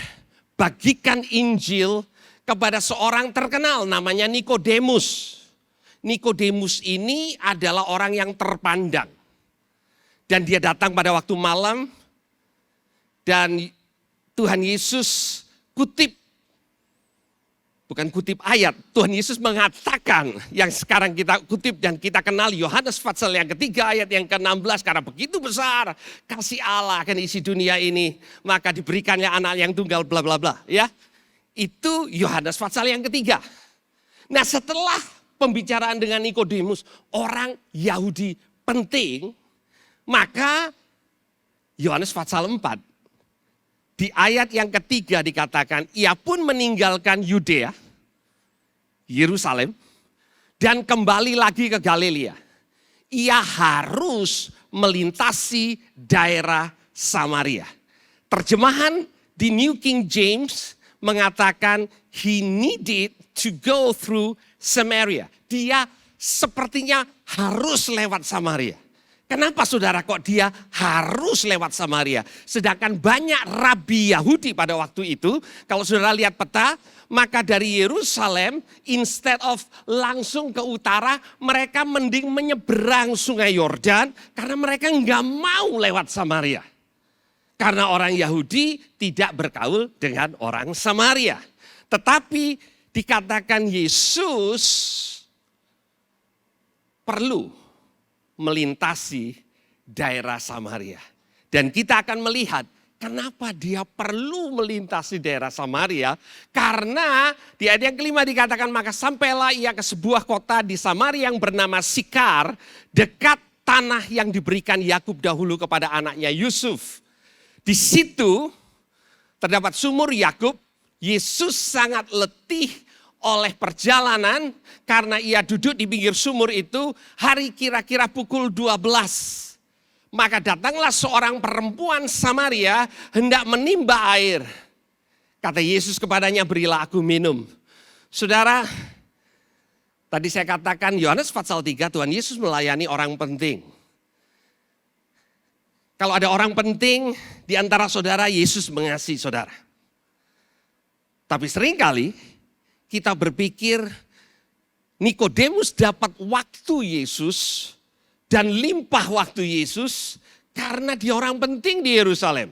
bagikan Injil kepada seorang terkenal namanya Nikodemus. Nikodemus ini adalah orang yang terpandang. Dan dia datang pada waktu malam. Dan Tuhan Yesus bukan kutip ayat. Tuhan Yesus mengatakan yang sekarang kita kutip dan kita kenal, Yohanes pasal yang ketiga ayat yang ke-16. Karena begitu besar kasih Allah akan isi dunia ini, maka diberikannya anak yang tunggal bla bla bla. Ya, itu Yohanes pasal yang ketiga. Nah setelah pembicaraan dengan Nikodemus, orang Yahudi penting, maka Yohanes pasal 4 di ayat yang ketiga dikatakan, ia pun meninggalkan Yudea Yerusalem dan kembali lagi ke Galilea. Ia harus melintasi daerah Samaria. Terjemahan di New King James mengatakan he needed to go through Samaria. Dia sepertinya harus lewat Samaria. Kenapa saudara kok dia harus lewat Samaria? Sedangkan banyak rabi Yahudi pada waktu itu, kalau saudara lihat peta, maka dari Yerusalem, instead of langsung ke utara, mereka mending menyeberang sungai Yordan, karena mereka nggak mau lewat Samaria. Karena orang Yahudi tidak bergaul dengan orang Samaria. Tetapi dikatakan Yesus perlu melintasi daerah Samaria. Dan kita akan melihat kenapa dia perlu melintasi daerah Samaria. Karena di ayat yang kelima dikatakan, maka sampailah ia ke sebuah kota di Samaria yang bernama Sikar, dekat tanah yang diberikan Yakub dahulu kepada anaknya Yusuf. Di situ terdapat sumur Yakub. Yesus sangat letih oleh perjalanan karena ia duduk di pinggir sumur itu hari kira-kira pukul 12. Maka datanglah seorang perempuan Samaria hendak menimba air. Kata Yesus kepadanya, berilah aku minum. Saudara, tadi saya katakan Yohanes pasal 3 Tuhan Yesus melayani orang penting. Kalau ada orang penting di antara saudara, Yesus mengasihi saudara. Tapi seringkali kita berpikir Nikodemus dapat waktu Yesus dan limpah waktu Yesus karena dia orang penting di Yerusalem.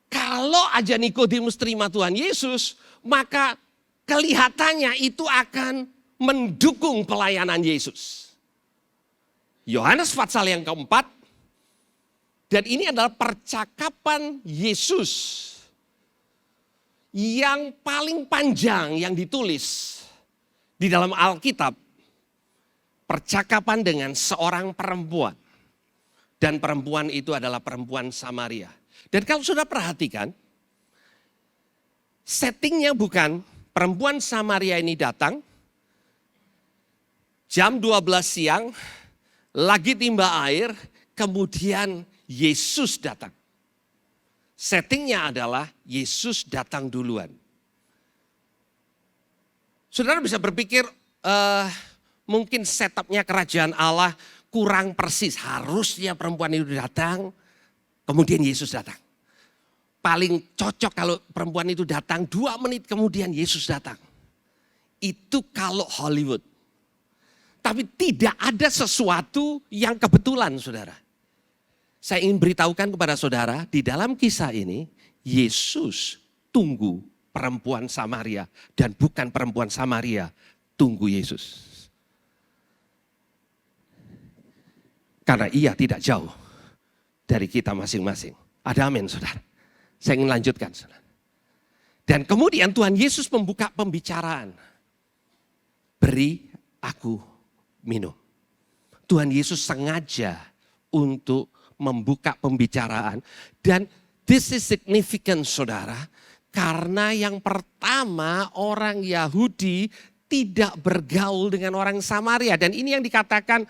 Kalau aja Nikodemus terima Tuhan Yesus, maka kelihatannya itu akan mendukung pelayanan Yesus. Yohanes pasal yang keempat, dan ini adalah percakapan Yesus yang paling panjang yang ditulis di dalam Alkitab, percakapan dengan seorang perempuan. Dan perempuan itu adalah perempuan Samaria. Dan kalau sudah perhatikan, settingnya bukan perempuan Samaria ini datang, jam 12 siang, lagi timba air, kemudian Yesus datang. Settingnya adalah Yesus datang duluan. Saudara bisa berpikir mungkin setupnya kerajaan Allah kurang persis. Harusnya perempuan itu datang, kemudian Yesus datang. Paling cocok kalau perempuan itu datang 2 menit kemudian Yesus datang. Itu kalau Hollywood. Tapi tidak ada sesuatu yang kebetulan saudara. Saya ingin beritahukan kepada saudara, di dalam kisah ini, Yesus tunggu perempuan Samaria. Dan bukan perempuan Samaria tunggu Yesus. Karena ia tidak jauh dari kita masing-masing. Ada amin saudara. Saya ingin lanjutkan saudara. Dan kemudian Tuhan Yesus membuka pembicaraan. Beri aku minum. Tuhan Yesus sengaja untuk membuka pembicaraan. Dan this is significant saudara. Karena yang pertama orang Yahudi tidak bergaul dengan orang Samaria. Dan ini yang dikatakan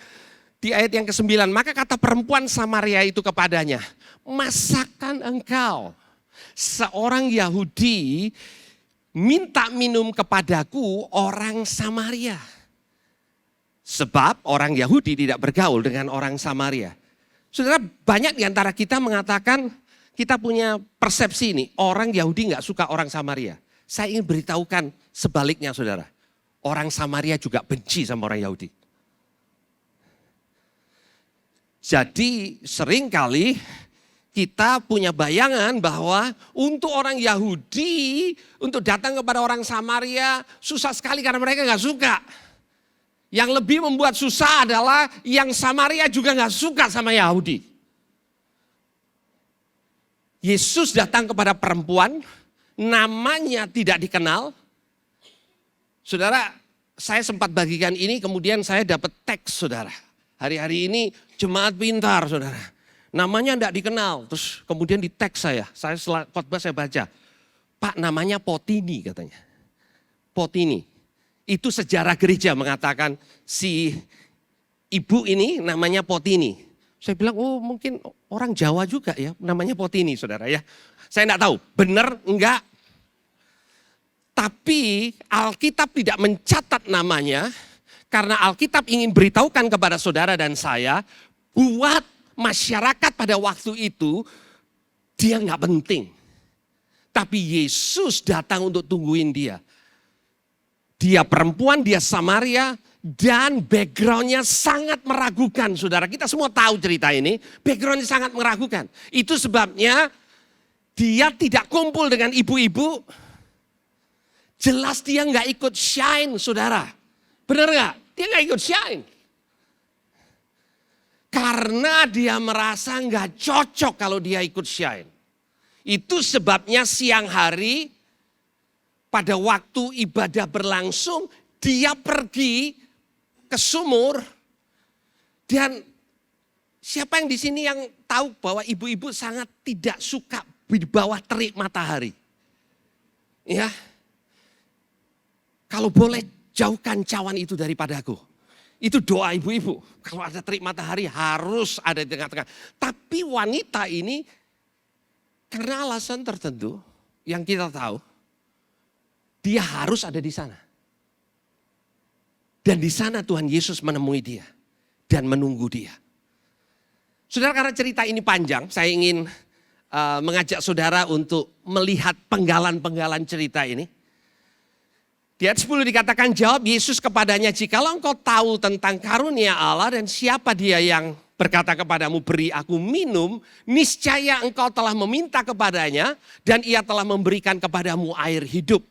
di ayat yang ke-9. Maka kata perempuan Samaria itu kepadanya. Masakan engkau seorang Yahudi minta minum kepadaku orang Samaria. Sebab orang Yahudi tidak bergaul dengan orang Samaria. Saudara, banyak di antara kita mengatakan kita punya persepsi ini. Orang Yahudi nggak suka orang Samaria. Saya ingin beritahukan sebaliknya saudara. Orang Samaria juga benci sama orang Yahudi. Jadi seringkali kita punya bayangan bahwa untuk orang Yahudi, untuk datang kepada orang Samaria susah sekali karena mereka nggak suka. Yang lebih membuat susah adalah yang Samaria juga nggak suka sama Yahudi. Yesus datang kepada perempuan, namanya tidak dikenal. Saudara, saya sempat bagikan ini, kemudian saya dapat teks saudara. Hari-hari ini jemaat pintar saudara. Namanya tidak dikenal, terus kemudian di teks saya setelah khotbah saya baca. Pak namanya Potini katanya. Potini. Itu sejarah gereja mengatakan si ibu ini namanya Potini. Saya bilang, oh mungkin orang Jawa juga ya namanya Potini saudara ya. Saya enggak tahu, benar enggak. Tapi Alkitab tidak mencatat namanya karena Alkitab ingin beritahukan kepada saudara dan saya buat masyarakat pada waktu itu dia enggak penting. Tapi Yesus datang untuk tungguin dia. Dia perempuan, dia Samaria, dan backgroundnya sangat meragukan saudara. Kita semua tahu cerita ini, backgroundnya sangat meragukan. Itu sebabnya dia tidak kumpul dengan ibu-ibu. Jelas dia nggak ikut shine saudara. Benar nggak? Dia nggak ikut shine. Karena dia merasa nggak cocok kalau dia ikut shine. Itu sebabnya siang hari pada waktu ibadah berlangsung dia pergi ke sumur. Dan siapa yang di sini yang tahu bahwa ibu-ibu sangat tidak suka di bawah terik matahari? Ya. Kalau boleh jauhkan cawan itu daripadaku. Itu doa ibu-ibu. Kalau ada terik matahari harus ada di tengah-tengah. Tapi wanita ini karena alasan tertentu yang kita tahu, dia harus ada di sana. Dan di sana Tuhan Yesus menemui dia dan menunggu dia. Saudara, karena cerita ini panjang, saya ingin mengajak saudara untuk melihat penggalan-penggalan cerita ini. Di ayat 10 dikatakan, jawab Yesus kepadanya, jikalau engkau tahu tentang karunia Allah dan siapa dia yang berkata kepadamu beri aku minum, niscaya engkau telah meminta kepadanya dan ia telah memberikan kepadamu air hidup.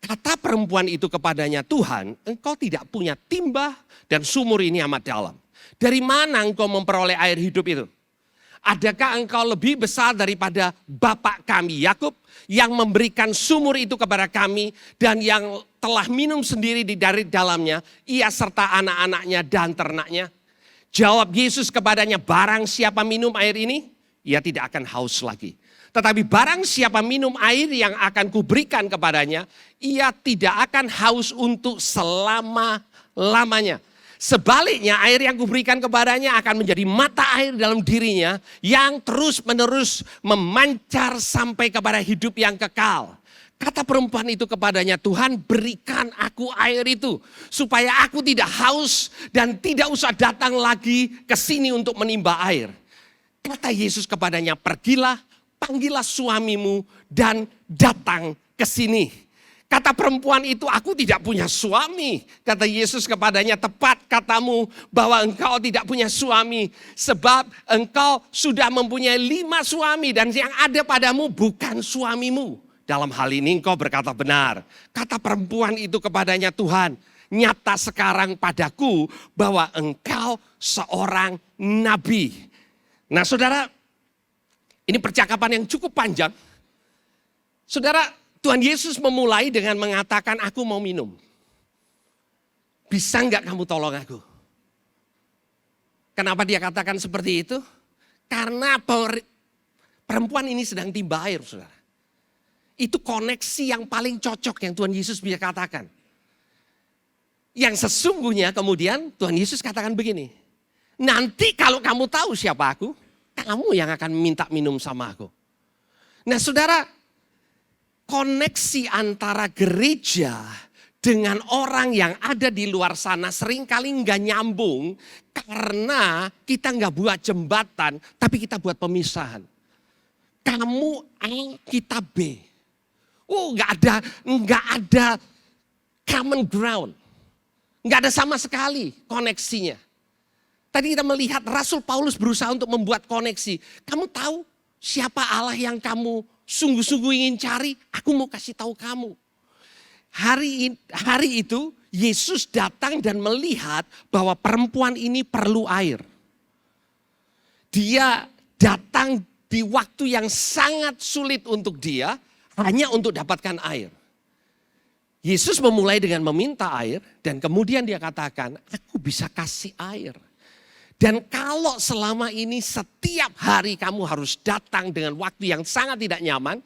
Kata perempuan itu kepadanya, Tuhan, engkau tidak punya timba dan sumur ini amat dalam. Dari mana engkau memperoleh air hidup itu? Adakah engkau lebih besar daripada bapak kami Yakub yang memberikan sumur itu kepada kami dan yang telah minum sendiri dari dalamnya, ia serta anak-anaknya dan ternaknya? Jawab Yesus kepadanya, barang siapa minum air ini, ia tidak akan haus lagi. Tetapi barang siapa minum air yang akan kuberikan kepadanya, ia tidak akan haus untuk selama-lamanya. Sebaliknya air yang kuberikan kepadanya akan menjadi mata air dalam dirinya yang terus-menerus memancar sampai kepada hidup yang kekal. Kata perempuan itu kepadanya, Tuhan berikan aku air itu supaya aku tidak haus dan tidak usah datang lagi ke sini untuk menimba air. Kata Yesus kepadanya, pergilah, panggillah suamimu dan datang ke sini. Kata perempuan itu, aku tidak punya suami. Kata Yesus kepadanya, tepat katamu bahwa engkau tidak punya suami. Sebab engkau sudah mempunyai 5 suami dan yang ada padamu bukan suamimu. Dalam hal ini engkau berkata benar. Kata perempuan itu kepadanya, Tuhan, nyata sekarang padaku bahwa engkau seorang nabi. Nah saudara, ini percakapan yang cukup panjang. Saudara, Tuhan Yesus memulai dengan mengatakan, aku mau minum. Bisa enggak kamu tolong aku? Kenapa dia katakan seperti itu? Karena perempuan ini sedang timba air, saudara. Itu koneksi yang paling cocok yang Tuhan Yesus bisa katakan. Yang sesungguhnya kemudian Tuhan Yesus katakan begini. Nanti kalau kamu tahu siapa aku, kamu yang akan minta minum sama aku. Nah saudara, koneksi antara gereja dengan orang yang ada di luar sana seringkali nggak nyambung karena kita nggak buat jembatan, tapi kita buat pemisahan. Kamu A, kita B. Nggak ada common ground, nggak ada sama sekali koneksinya. Tadi kita melihat Rasul Paulus berusaha untuk membuat koneksi. Kamu tahu siapa Allah yang kamu sungguh-sungguh ingin cari? Aku mau kasih tahu kamu. Hari itu Yesus datang dan melihat bahwa perempuan ini perlu air. Dia datang di waktu yang sangat sulit untuk dia, hanya untuk dapatkan air. Yesus memulai dengan meminta air dan kemudian dia katakan, aku bisa kasih air. Dan kalau selama ini setiap hari kamu harus datang dengan waktu yang sangat tidak nyaman,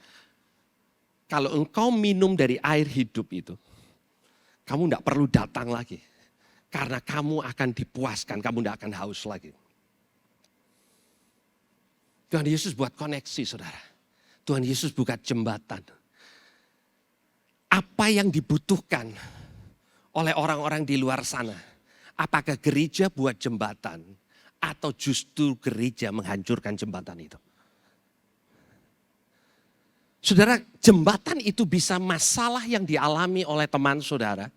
kalau engkau minum dari air hidup itu, Kamu tidak perlu datang lagi. Karena kamu akan dipuaskan, kamu tidak akan haus lagi. Tuhan Yesus buat koneksi, saudara. Tuhan Yesus buka jembatan. Apa yang dibutuhkan oleh orang-orang di luar sana? Apakah gereja buat jembatan atau justru gereja menghancurkan jembatan itu? Saudara, jembatan itu bisa masalah yang dialami oleh teman saudara.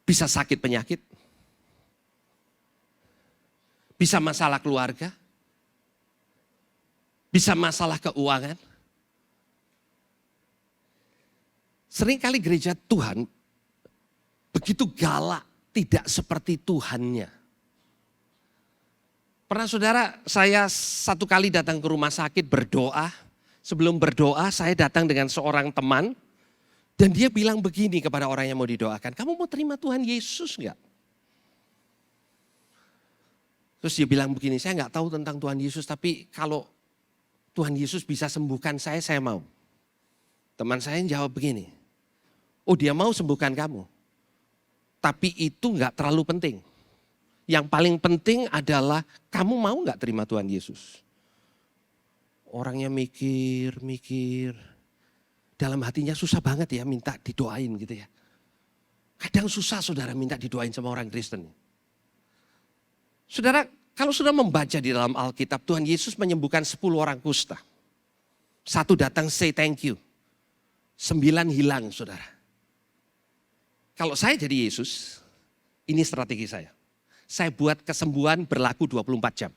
Bisa sakit penyakit. Bisa masalah keluarga. Bisa masalah keuangan. Seringkali gereja Tuhan begitu galak, tidak seperti Tuhannya. Pernah saudara, saya satu kali datang ke rumah sakit berdoa. Sebelum berdoa, saya datang dengan seorang teman. Dan dia bilang begini kepada orang yang mau didoakan, kamu mau terima Tuhan Yesus enggak? Terus dia bilang begini, saya enggak tahu tentang Tuhan Yesus, tapi kalau Tuhan Yesus bisa sembuhkan saya mau. Teman saya jawab begini, oh dia mau sembuhkan kamu, tapi itu enggak terlalu penting. Yang paling penting adalah kamu mau enggak terima Tuhan Yesus? Orangnya mikir. Dalam hatinya susah banget ya minta didoain gitu ya. Kadang susah saudara minta didoain sama orang Kristen. Saudara, kalau sudah membaca di dalam Alkitab, Tuhan Yesus menyembuhkan 10 orang kusta. 1 datang say thank you. 9 hilang saudara. Kalau saya jadi Yesus, ini strategi saya. Saya buat kesembuhan berlaku 24 jam.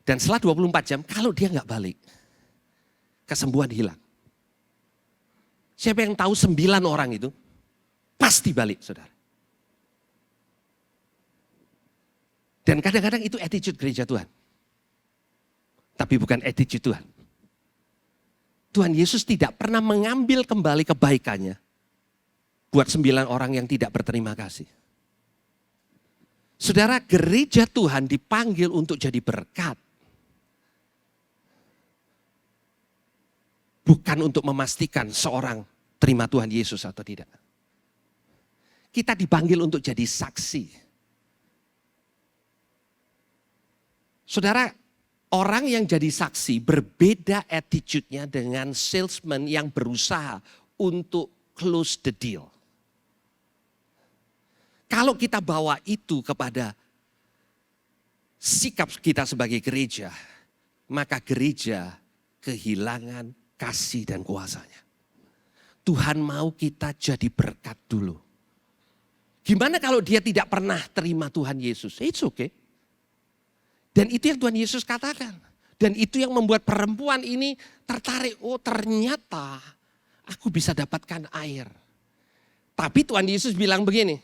Dan setelah 24 jam, kalau dia nggak balik, kesembuhan hilang. Siapa yang tahu 9 orang itu pasti balik, saudara. Dan kadang-kadang itu attitude gereja Tuhan. Tapi bukan attitude Tuhan. Tuhan Yesus tidak pernah mengambil kembali kebaikannya buat 9 orang yang tidak berterima kasih. Saudara, gereja Tuhan dipanggil untuk jadi berkat. Bukan untuk memastikan seorang terima Tuhan Yesus atau tidak. Kita dipanggil untuk jadi saksi. Saudara, orang yang jadi saksi berbeda attitude-nya dengan salesman yang berusaha untuk close the deal. Kalau kita bawa itu kepada sikap kita sebagai gereja, maka gereja kehilangan kasih dan kuasanya. Tuhan mau kita jadi berkat dulu. Gimana kalau dia tidak pernah terima Tuhan Yesus? It's okay. Dan itu yang Tuhan Yesus katakan. Dan itu yang membuat perempuan ini tertarik. Oh ternyata aku bisa dapatkan air. Tapi Tuhan Yesus bilang begini.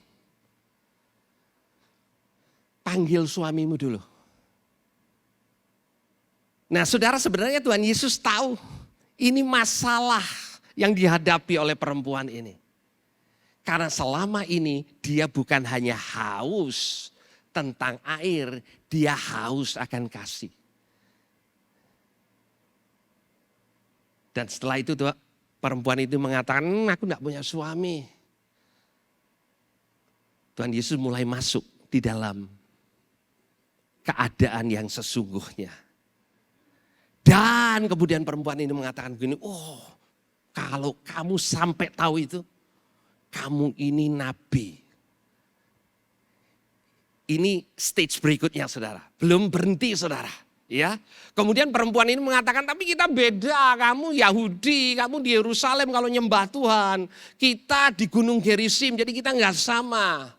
Panggil suamimu dulu. Nah saudara, sebenarnya Tuhan Yesus tahu. Ini masalah yang dihadapi oleh perempuan ini. Karena selama ini dia bukan hanya haus tentang air, dia haus akan kasih. Dan setelah itu perempuan itu mengatakan, aku tidak punya suami. Tuhan Yesus mulai masuk di dalam keadaan yang sesungguhnya. Dan kemudian perempuan ini mengatakan begini, oh kalau kamu sampai tahu itu, kamu ini nabi. Ini stage berikutnya saudara, belum berhenti saudara. Ya, kemudian perempuan ini mengatakan, tapi kita beda, kamu Yahudi, kamu di Yerusalem kalau nyembah Tuhan. Kita di Gunung Gerizim, jadi kita nggak sama.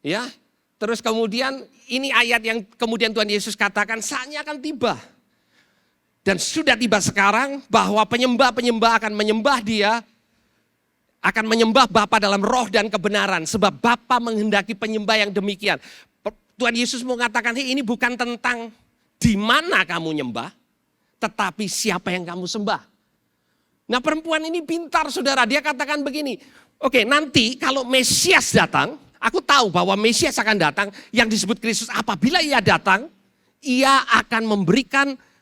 Ya, terus kemudian ini ayat yang kemudian Tuhan Yesus katakan, saatnya akan tiba. Dan sudah tiba sekarang bahwa penyembah-penyembah akan menyembah dia, akan menyembah Bapa dalam roh dan kebenaran. Sebab Bapa menghendaki penyembah yang demikian. Tuhan Yesus mau mengatakan, ini bukan tentang di mana kamu nyembah, tetapi siapa yang kamu sembah. Nah perempuan ini pintar saudara, dia katakan begini, oke nanti kalau Mesias datang, aku tahu bahwa Mesias akan datang, yang disebut Kristus apabila ia datang, ia akan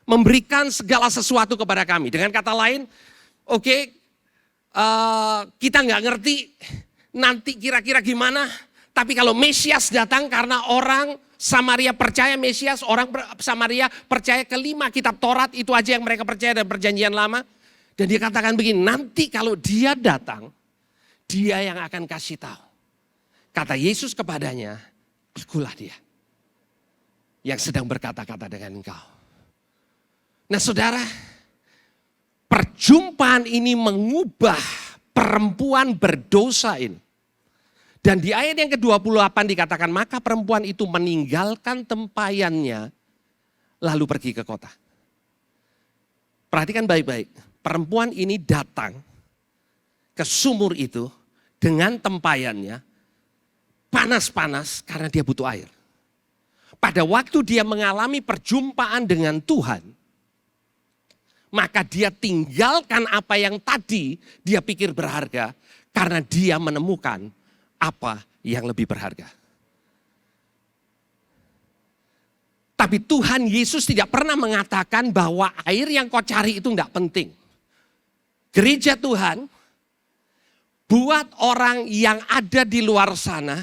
memberikan segala sesuatu kepada kami. Dengan kata lain, Oke, kita nggak ngerti nanti kira-kira gimana. Tapi kalau Mesias datang karena orang Samaria percaya Mesias, orang Samaria percaya kelima kitab Taurat, itu aja yang mereka percaya dan perjanjian lama. Dan dia katakan begini, nanti kalau dia datang, dia yang akan kasih tahu. Kata Yesus kepadanya, akulah dia yang sedang berkata-kata dengan engkau. Nah saudara, perjumpaan ini mengubah perempuan berdosa ini. Dan di ayat yang ke-28 dikatakan, maka perempuan itu meninggalkan tempayannya lalu pergi ke kota. Perhatikan baik-baik, perempuan ini datang ke sumur itu dengan tempayannya, panas-panas karena dia butuh air. Pada waktu dia mengalami perjumpaan dengan Tuhan, maka dia tinggalkan apa yang tadi dia pikir berharga karena dia menemukan apa yang lebih berharga. Tapi Tuhan Yesus tidak pernah mengatakan bahwa air yang kau cari itu enggak penting. Gereja Tuhan buat orang yang ada di luar sana,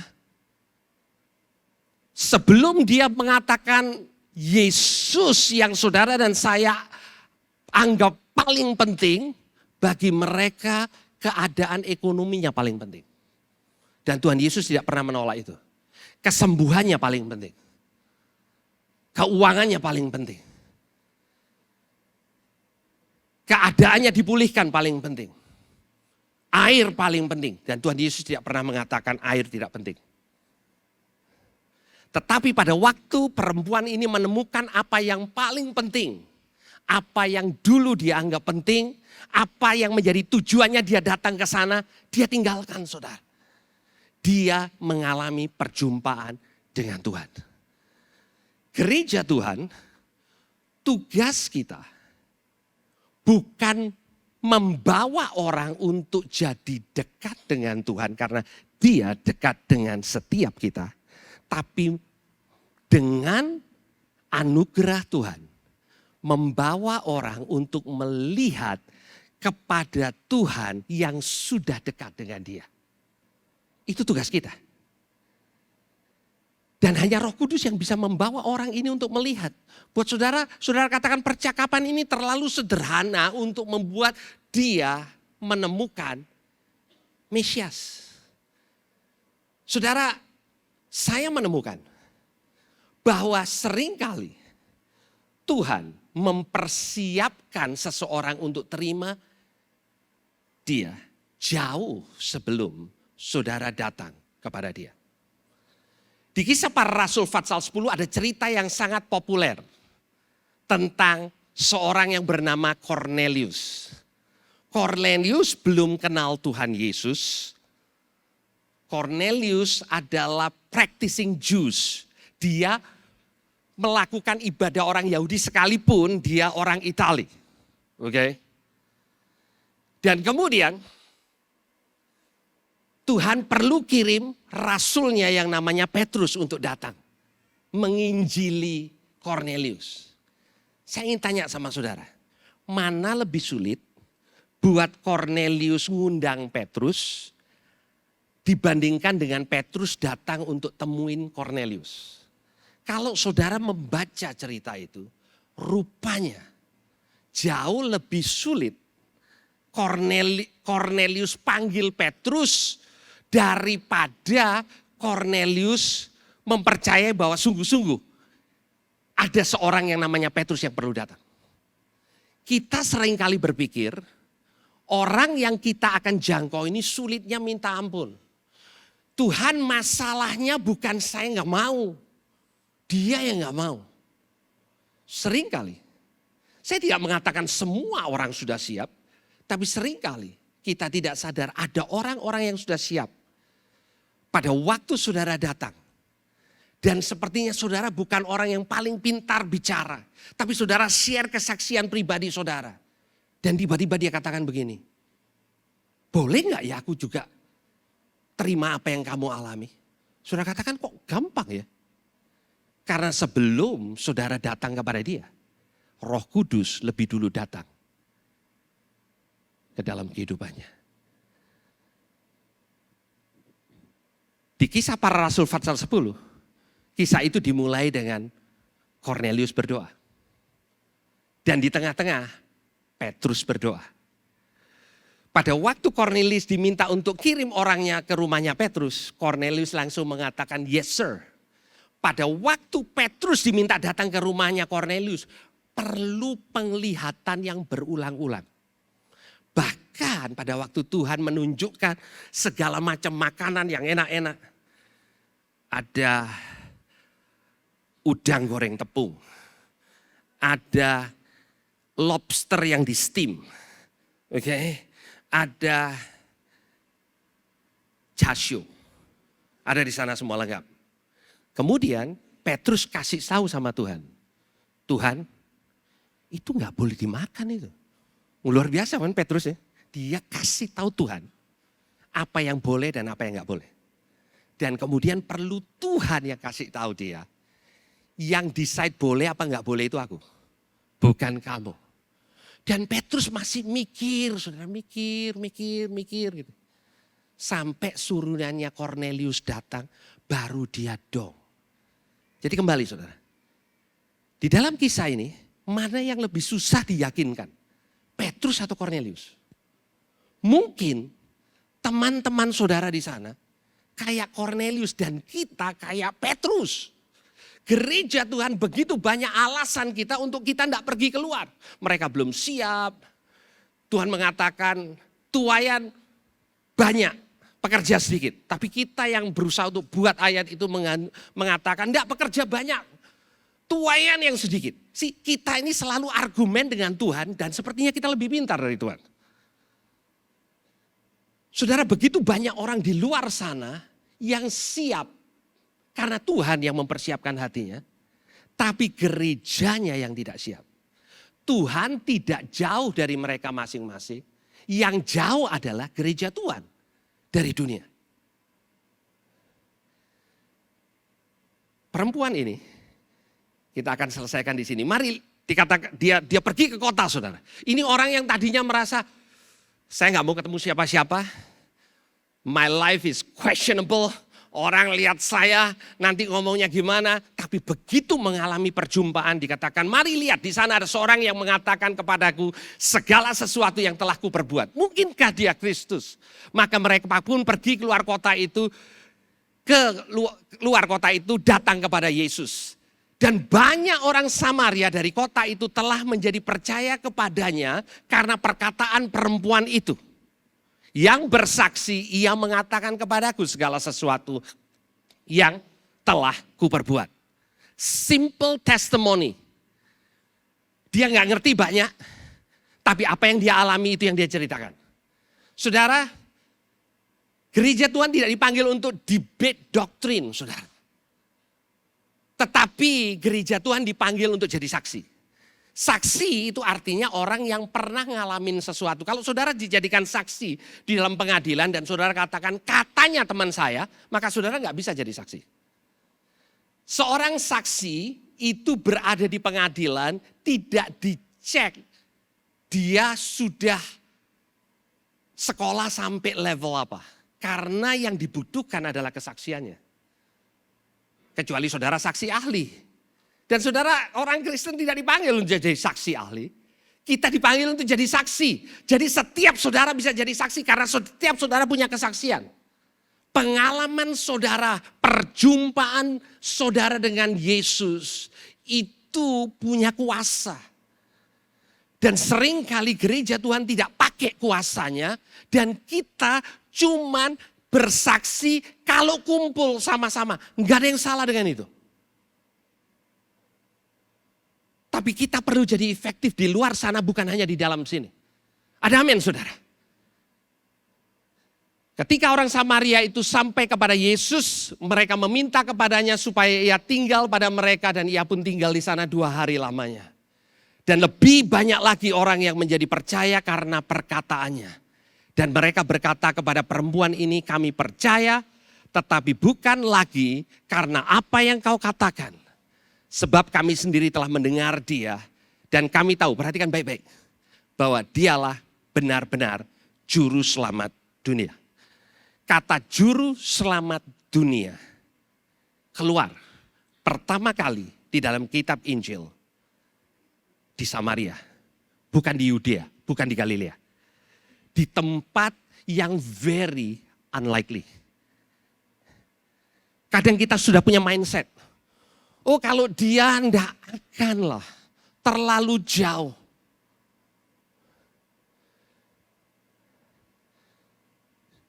sebelum dia mengatakan Yesus yang saudara dan saya anggap paling penting, bagi mereka keadaan ekonominya paling penting. Dan Tuhan Yesus tidak pernah menolak itu. Kesembuhannya paling penting. Keuangannya paling penting. Keadaannya dipulihkan paling penting. Air paling penting. Dan Tuhan Yesus tidak pernah mengatakan air tidak penting. Tetapi pada waktu perempuan ini menemukan apa yang paling penting. Apa yang dulu dia anggap penting. Apa yang menjadi tujuannya dia datang ke sana. Dia tinggalkan saudara. Dia mengalami perjumpaan dengan Tuhan. Gereja Tuhan, tugas kita bukan membawa orang untuk jadi dekat dengan Tuhan karena dia dekat dengan setiap kita. Tapi dengan anugerah Tuhan, membawa orang untuk melihat kepada Tuhan yang sudah dekat dengan dia. Itu tugas kita. Dan hanya Roh Kudus yang bisa membawa orang ini untuk melihat. Buat saudara, saudara katakan percakapan ini terlalu sederhana untuk membuat dia menemukan Mesias. Saudara, saya menemukan bahwa seringkali Tuhan mempersiapkan seseorang untuk terima dia jauh sebelum saudara datang kepada dia. Di Kisah Para Rasul Fatsal 10 ada cerita yang sangat populer tentang seorang yang bernama Cornelius. Cornelius belum kenal Tuhan Yesus. Cornelius adalah practicing Jews. Dia melakukan ibadah orang Yahudi sekalipun dia orang Itali. Oke. Dan kemudian Tuhan perlu kirim rasulnya yang namanya Petrus untuk datang. Menginjili Cornelius. Saya ingin tanya sama saudara. Mana lebih sulit buat Cornelius ngundang Petrus dibandingkan dengan Petrus datang untuk temuin Cornelius? Kalau saudara membaca cerita itu, rupanya jauh lebih sulit Cornelius panggil Petrus daripada Cornelius mempercayai bahwa sungguh-sungguh ada seorang yang namanya Petrus yang perlu datang. Kita seringkali berpikir orang yang kita akan jangkau ini sulitnya minta ampun. Tuhan masalahnya bukan saya nggak mau, dia yang nggak mau. Seringkali, saya tidak mengatakan semua orang sudah siap, tapi seringkali kita tidak sadar ada orang-orang yang sudah siap. Pada waktu saudara datang. Dan sepertinya saudara bukan orang yang paling pintar bicara. Tapi saudara share kesaksian pribadi saudara. Dan tiba-tiba dia katakan begini. Boleh gak ya aku juga terima apa yang kamu alami? Saudara katakan kok gampang ya? Karena sebelum saudara datang kepada dia, Roh Kudus lebih dulu datang ke dalam kehidupannya. Di Kisah Para Rasul pasal 10, kisah itu dimulai dengan Kornelius berdoa. Dan di tengah-tengah Petrus berdoa. Pada waktu Kornelius diminta untuk kirim orangnya ke rumahnya Petrus, Kornelius langsung mengatakan, yes sir. Pada waktu Petrus diminta datang ke rumahnya Kornelius, perlu penglihatan yang berulang-ulang. Bahkan pada waktu Tuhan menunjukkan segala macam makanan yang enak-enak. Ada udang goreng tepung. Ada lobster yang di steam. Oke. Ada chashu. Ada di sana semua lengkap. Kemudian Petrus kasih tahu sama Tuhan. Tuhan, itu nggak boleh dimakan itu. Luar biasa kan Petrus ya. Dia kasih tahu Tuhan apa yang boleh dan apa yang nggak boleh. Dan kemudian perlu Tuhan yang kasih tahu dia. Yang decide boleh apa nggak boleh itu aku. Bukan kamu. Dan Petrus masih mikir, saudara, mikir gitu. Sampai surunannya Kornelius datang, baru dia dong. Jadi kembali saudara. Di dalam kisah ini, mana yang lebih susah diyakinkan? Petrus atau Kornelius? Mungkin teman-teman saudara di sana, kayak Kornelius dan kita kayak Petrus. Gereja Tuhan begitu banyak alasan kita untuk kita tidak pergi keluar. Mereka belum siap. Tuhan mengatakan tuayan banyak, pekerja sedikit. Tapi kita yang berusaha untuk buat ayat itu mengatakan tidak pekerja banyak, tuayan yang sedikit. Kita ini selalu argumen dengan Tuhan dan sepertinya kita lebih pintar dari Tuhan. Saudara, begitu banyak orang di luar sana yang siap. Karena Tuhan yang mempersiapkan hatinya, tapi gerejanya yang tidak siap. Tuhan tidak jauh dari mereka masing-masing, yang jauh adalah gereja Tuhan dari dunia. Perempuan ini, kita akan selesaikan di sini. Mari dikatakan dia pergi ke kota, saudara. Ini orang yang tadinya merasa, saya nggak mau ketemu siapa-siapa, my life is questionable. Orang lihat saya nanti ngomongnya gimana. Tapi begitu mengalami perjumpaan dikatakan, mari lihat di sana ada seorang yang mengatakan kepadaku segala sesuatu yang telah kuperbuat. Mungkinkah dia Kristus? Maka mereka pun pergi keluar kota itu, luar kota itu datang kepada Yesus. Dan banyak orang Samaria dari kota itu telah menjadi percaya kepadanya karena perkataan perempuan itu. Yang bersaksi, ia mengatakan kepadaku segala sesuatu yang telah kuperbuat. Simple testimony. Dia nggak ngerti banyak, tapi apa yang dia alami itu yang dia ceritakan. Saudara, gereja Tuhan tidak dipanggil untuk debate doktrin, saudara. Tetapi gereja Tuhan dipanggil untuk jadi saksi. Saksi itu artinya orang yang pernah ngalamin sesuatu. Kalau saudara dijadikan saksi di dalam pengadilan dan saudara katakan katanya teman saya, maka saudara nggak bisa jadi saksi. Seorang saksi itu berada di pengadilan tidak dicek dia sudah sekolah sampai level apa. Karena yang dibutuhkan adalah kesaksiannya. Kecuali saudara saksi ahli. Dan saudara, orang Kristen tidak dipanggil untuk jadi saksi ahli. Kita dipanggil untuk jadi saksi. Jadi setiap saudara bisa jadi saksi karena setiap saudara punya kesaksian. Pengalaman saudara, perjumpaan saudara dengan Yesus itu punya kuasa. Dan seringkali gereja Tuhan tidak pakai kuasanya dan kita cuman bersaksi kalau kumpul sama-sama. Enggak ada yang salah dengan itu. Tapi kita perlu jadi efektif di luar sana, bukan hanya di dalam sini. Ada amin, saudara. Ketika orang Samaria itu sampai kepada Yesus, mereka meminta kepadanya supaya ia tinggal pada mereka dan ia pun tinggal di sana 2 hari lamanya. Dan lebih banyak lagi orang yang menjadi percaya karena perkataannya. Dan mereka berkata kepada perempuan ini, kami percaya tetapi bukan lagi karena apa yang kau katakan. Sebab kami sendiri telah mendengar dia dan kami tahu, perhatikan baik-baik, bahwa dialah benar-benar juru selamat dunia. Kata juru selamat dunia keluar pertama kali di dalam kitab Injil di Samaria, bukan di Yudea, bukan di Galilea. Di tempat yang very unlikely. Kadang kita sudah punya mindset, oh kalau dia enggak akan lah, terlalu jauh.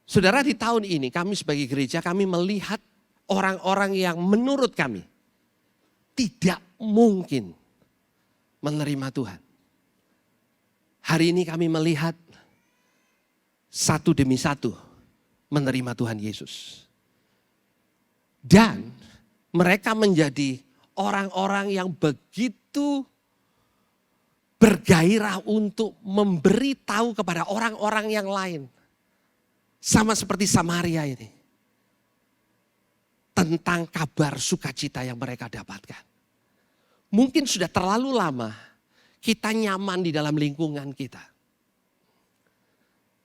Saudara, di tahun ini kami sebagai gereja, kami melihat orang-orang yang menurut kami tidak mungkin menerima Tuhan. Hari ini kami melihat satu demi satu menerima Tuhan Yesus. Dan mereka menjadi orang-orang yang begitu bergairah untuk memberitahu kepada orang-orang yang lain. Sama seperti Samaria ini. Tentang kabar sukacita yang mereka dapatkan. Mungkin sudah terlalu lama kita nyaman di dalam lingkungan kita.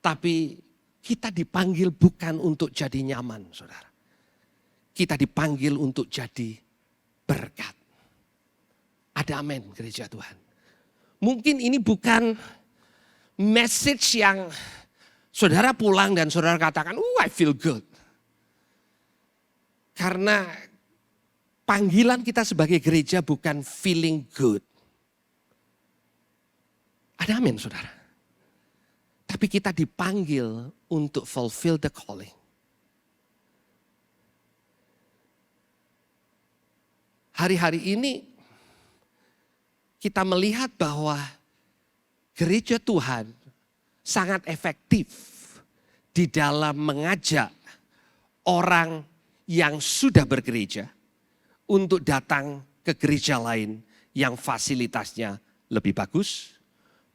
Tapi kita dipanggil bukan untuk jadi nyaman, saudara. Kita dipanggil untuk jadi berkat. Ada amin, gereja Tuhan. Mungkin ini bukan message yang saudara pulang dan saudara katakan, I feel good. Karena panggilan kita sebagai gereja bukan feeling good. Ada amin, saudara. Tapi kita dipanggil untuk fulfill the calling. Hari-hari ini kita melihat bahwa gereja Tuhan sangat efektif di dalam mengajak orang yang sudah bergereja untuk datang ke gereja lain yang fasilitasnya lebih bagus,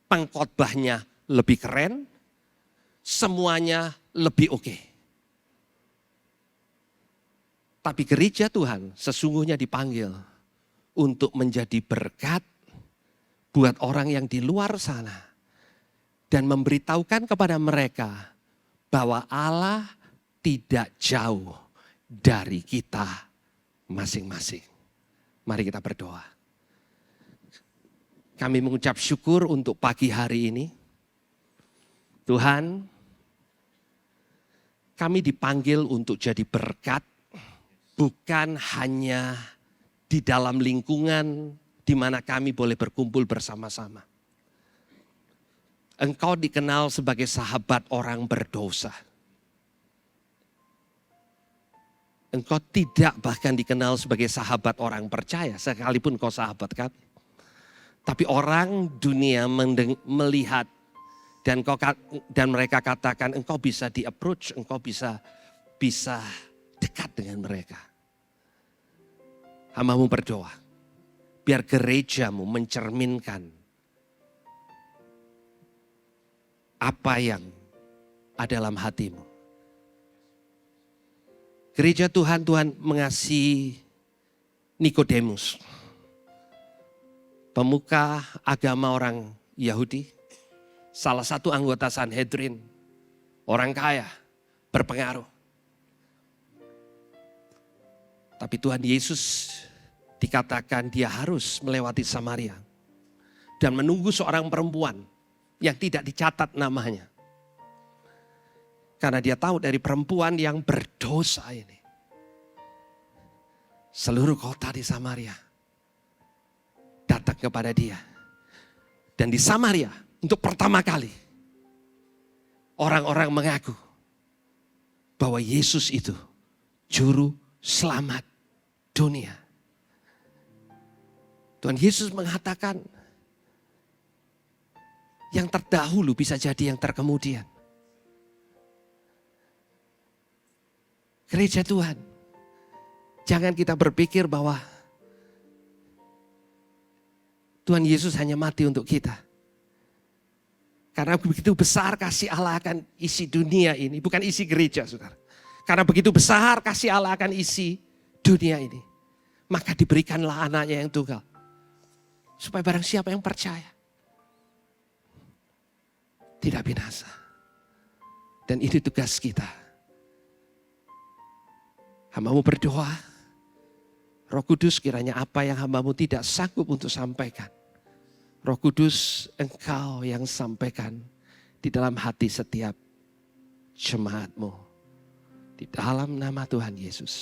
pengkhotbahnya lebih keren, semuanya lebih oke. Tapi gereja Tuhan sesungguhnya dipanggil untuk menjadi berkat buat orang yang di luar sana. Dan memberitahukan kepada mereka bahwa Allah tidak jauh dari kita masing-masing. Mari kita berdoa. Kami mengucap syukur untuk pagi hari ini. Tuhan, kami dipanggil untuk jadi berkat. Bukan hanya di dalam lingkungan di mana kami boleh berkumpul bersama-sama. Engkau dikenal sebagai sahabat orang berdosa. Engkau tidak bahkan dikenal sebagai sahabat orang percaya, sekalipun kau sahabat kami. Tapi orang dunia melihat dan mereka katakan engkau bisa di-approach, engkau bisa dekat dengan mereka. Hamba-Mu berdoa, biar gereja-Mu mencerminkan apa yang ada dalam hati-Mu. Gereja Tuhan mengasihi Nikodemus, pemuka agama orang Yahudi, salah satu anggota Sanhedrin, orang kaya, berpengaruh. Tapi Tuhan Yesus dikatakan dia harus melewati Samaria dan menunggu seorang perempuan yang tidak dicatat namanya. Karena dia tahu dari perempuan yang berdosa ini, seluruh kota di Samaria datang kepada dia. Dan di Samaria untuk pertama kali orang-orang mengaku bahwa Yesus itu juru selamat dunia. Tuhan Yesus mengatakan yang terdahulu bisa jadi yang terkemudian. Gereja Tuhan, jangan kita berpikir bahwa Tuhan Yesus hanya mati untuk kita. Karena begitu besar kasih Allah akan isi dunia ini, bukan isi gereja, saudara. Karena begitu besar kasih Allah akan isi dunia ini, maka diberikanlah anaknya yang tunggal. Supaya barang siapa yang percaya tidak binasa. Dan itu tugas kita. Hamba-Mu berdoa, Roh Kudus kiranya apa yang hamba-Mu tidak sanggup untuk sampaikan, Roh Kudus Engkau yang sampaikan di dalam hati setiap jemaat-Mu. Di dalam nama Tuhan Yesus.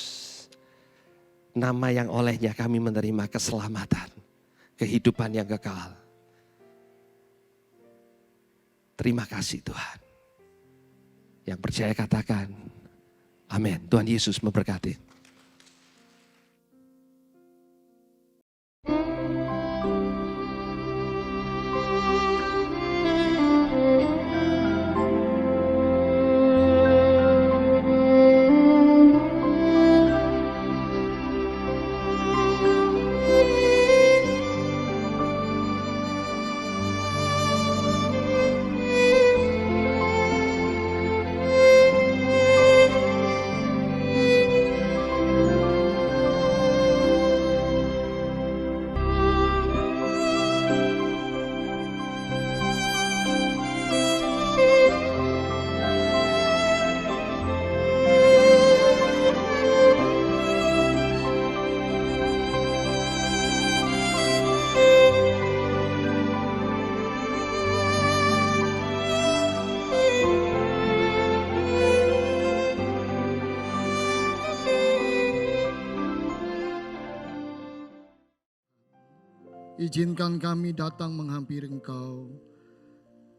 Nama yang olehnya kami menerima keselamatan, kehidupan yang kekal. Terima kasih Tuhan. Yang percaya katakan, amin. Tuhan Yesus memberkati.
Izinkan kami datang menghampiri Engkau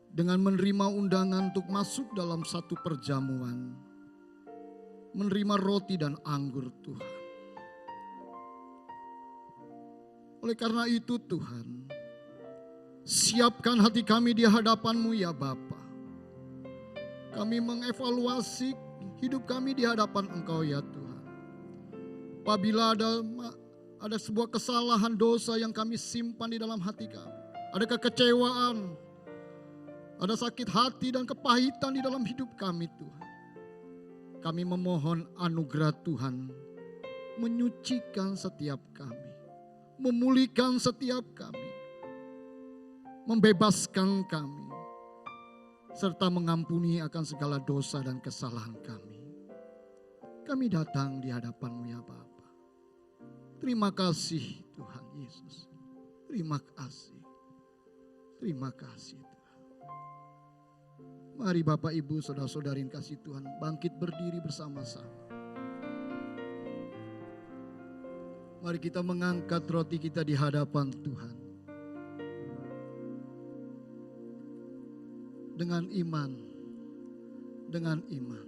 dengan menerima undangan untuk masuk dalam satu perjamuan, menerima roti dan anggur Tuhan. Oleh karena itu Tuhan, siapkan hati kami di hadapan-Mu ya Bapa. Kami mengevaluasi hidup kami di hadapan Engkau ya Tuhan. Apabila ada sebuah kesalahan dosa yang kami simpan di dalam hati kami. Ada kekecewaan, ada sakit hati dan kepahitan di dalam hidup kami Tuhan. Kami memohon anugerah Tuhan menyucikan setiap kami, memulihkan setiap kami, membebaskan kami, serta mengampuni akan segala dosa dan kesalahan kami. Kami datang di hadapan-Mu ya Bapa. Terima kasih Tuhan Yesus. Terima kasih. Terima kasih Tuhan. Mari Bapak Ibu saudara-saudari kasih Tuhan bangkit berdiri bersama-sama. Mari kita mengangkat roti kita di hadapan Tuhan. Dengan iman. Dengan iman.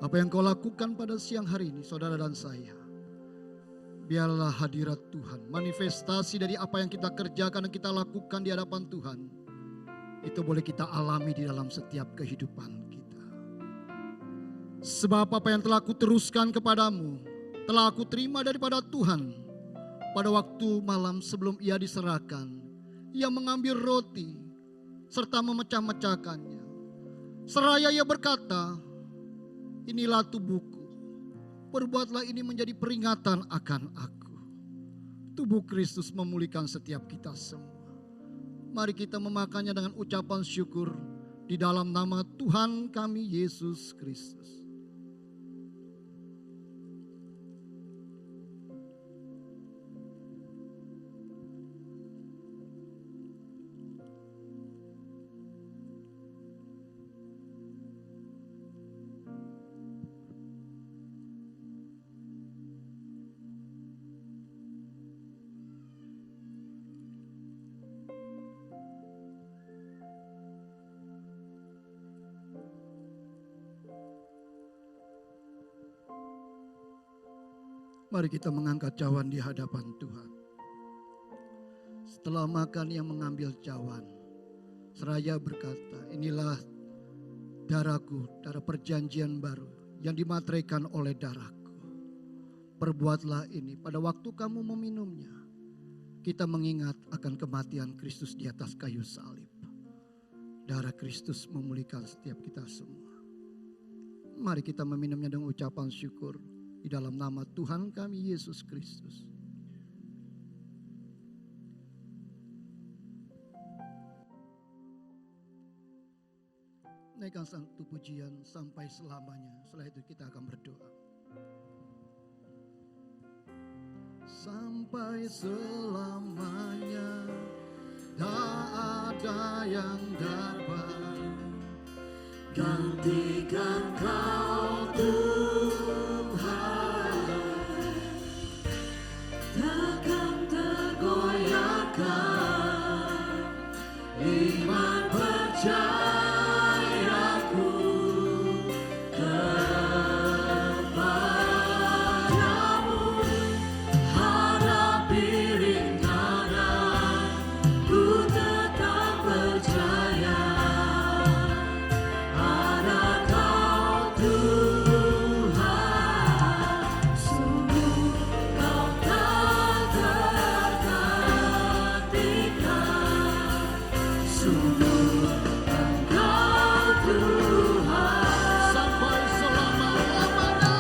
Apa yang kau lakukan pada siang hari ini saudara dan saya. Biarlah hadirat Tuhan, manifestasi dari apa yang kita kerjakan dan kita lakukan di hadapan Tuhan. Itu boleh kita alami di dalam setiap kehidupan kita. Sebab apa yang telah aku teruskan kepadamu, telah aku terima daripada Tuhan. Pada waktu malam sebelum ia diserahkan, ia mengambil roti serta memecah-mecahkannya. Seraya ia berkata, inilah tubuhku. Perbuatlah ini menjadi peringatan akan aku. Tubuh Kristus memulihkan setiap kita semua. Mari kita memakannya dengan ucapan syukur di dalam nama Tuhan kami Yesus Kristus. Mari kita mengangkat cawan di hadapan Tuhan. Setelah makan ia mengambil cawan. Seraya berkata, inilah darahku, darah perjanjian baru yang dimateraikan oleh darahku. Perbuatlah ini pada waktu kamu meminumnya. Kita mengingat akan kematian Kristus di atas kayu salib. Darah Kristus memulihkan setiap kita semua. Mari kita meminumnya dengan ucapan syukur. Di dalam nama Tuhan kami Yesus Kristus. naikkan satu pujian sampai selamanya. Setelah itu kita akan berdoa. Sampai selamanya tak ada yang dapat gantikan Kau Tuhan. Takkan tergoyahkan iman percayaku kepadamu. Hadapi rintangan, ku tetap percaya ada Kau Tuhan. Sungguh Kau tak tergantikan, sungguh Engkau Tuhan. Sampai selama-lamanya,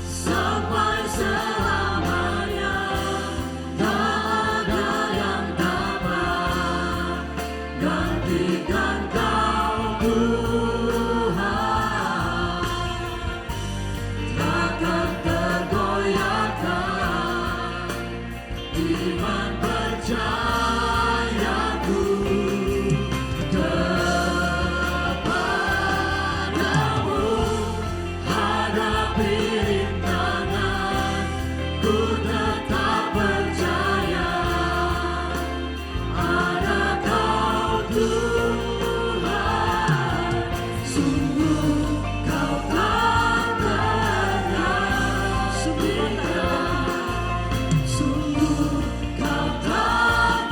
sampai selamanya, tak ada yang dapat gantikan Kau Tuhan. Takkan tergoyahkan iman percayaku kepadamu. Hadapi rintangan, ku tetap percaya ada Kau Tuhan. Sungguh Kau tak tergantikan, sungguh Kau tak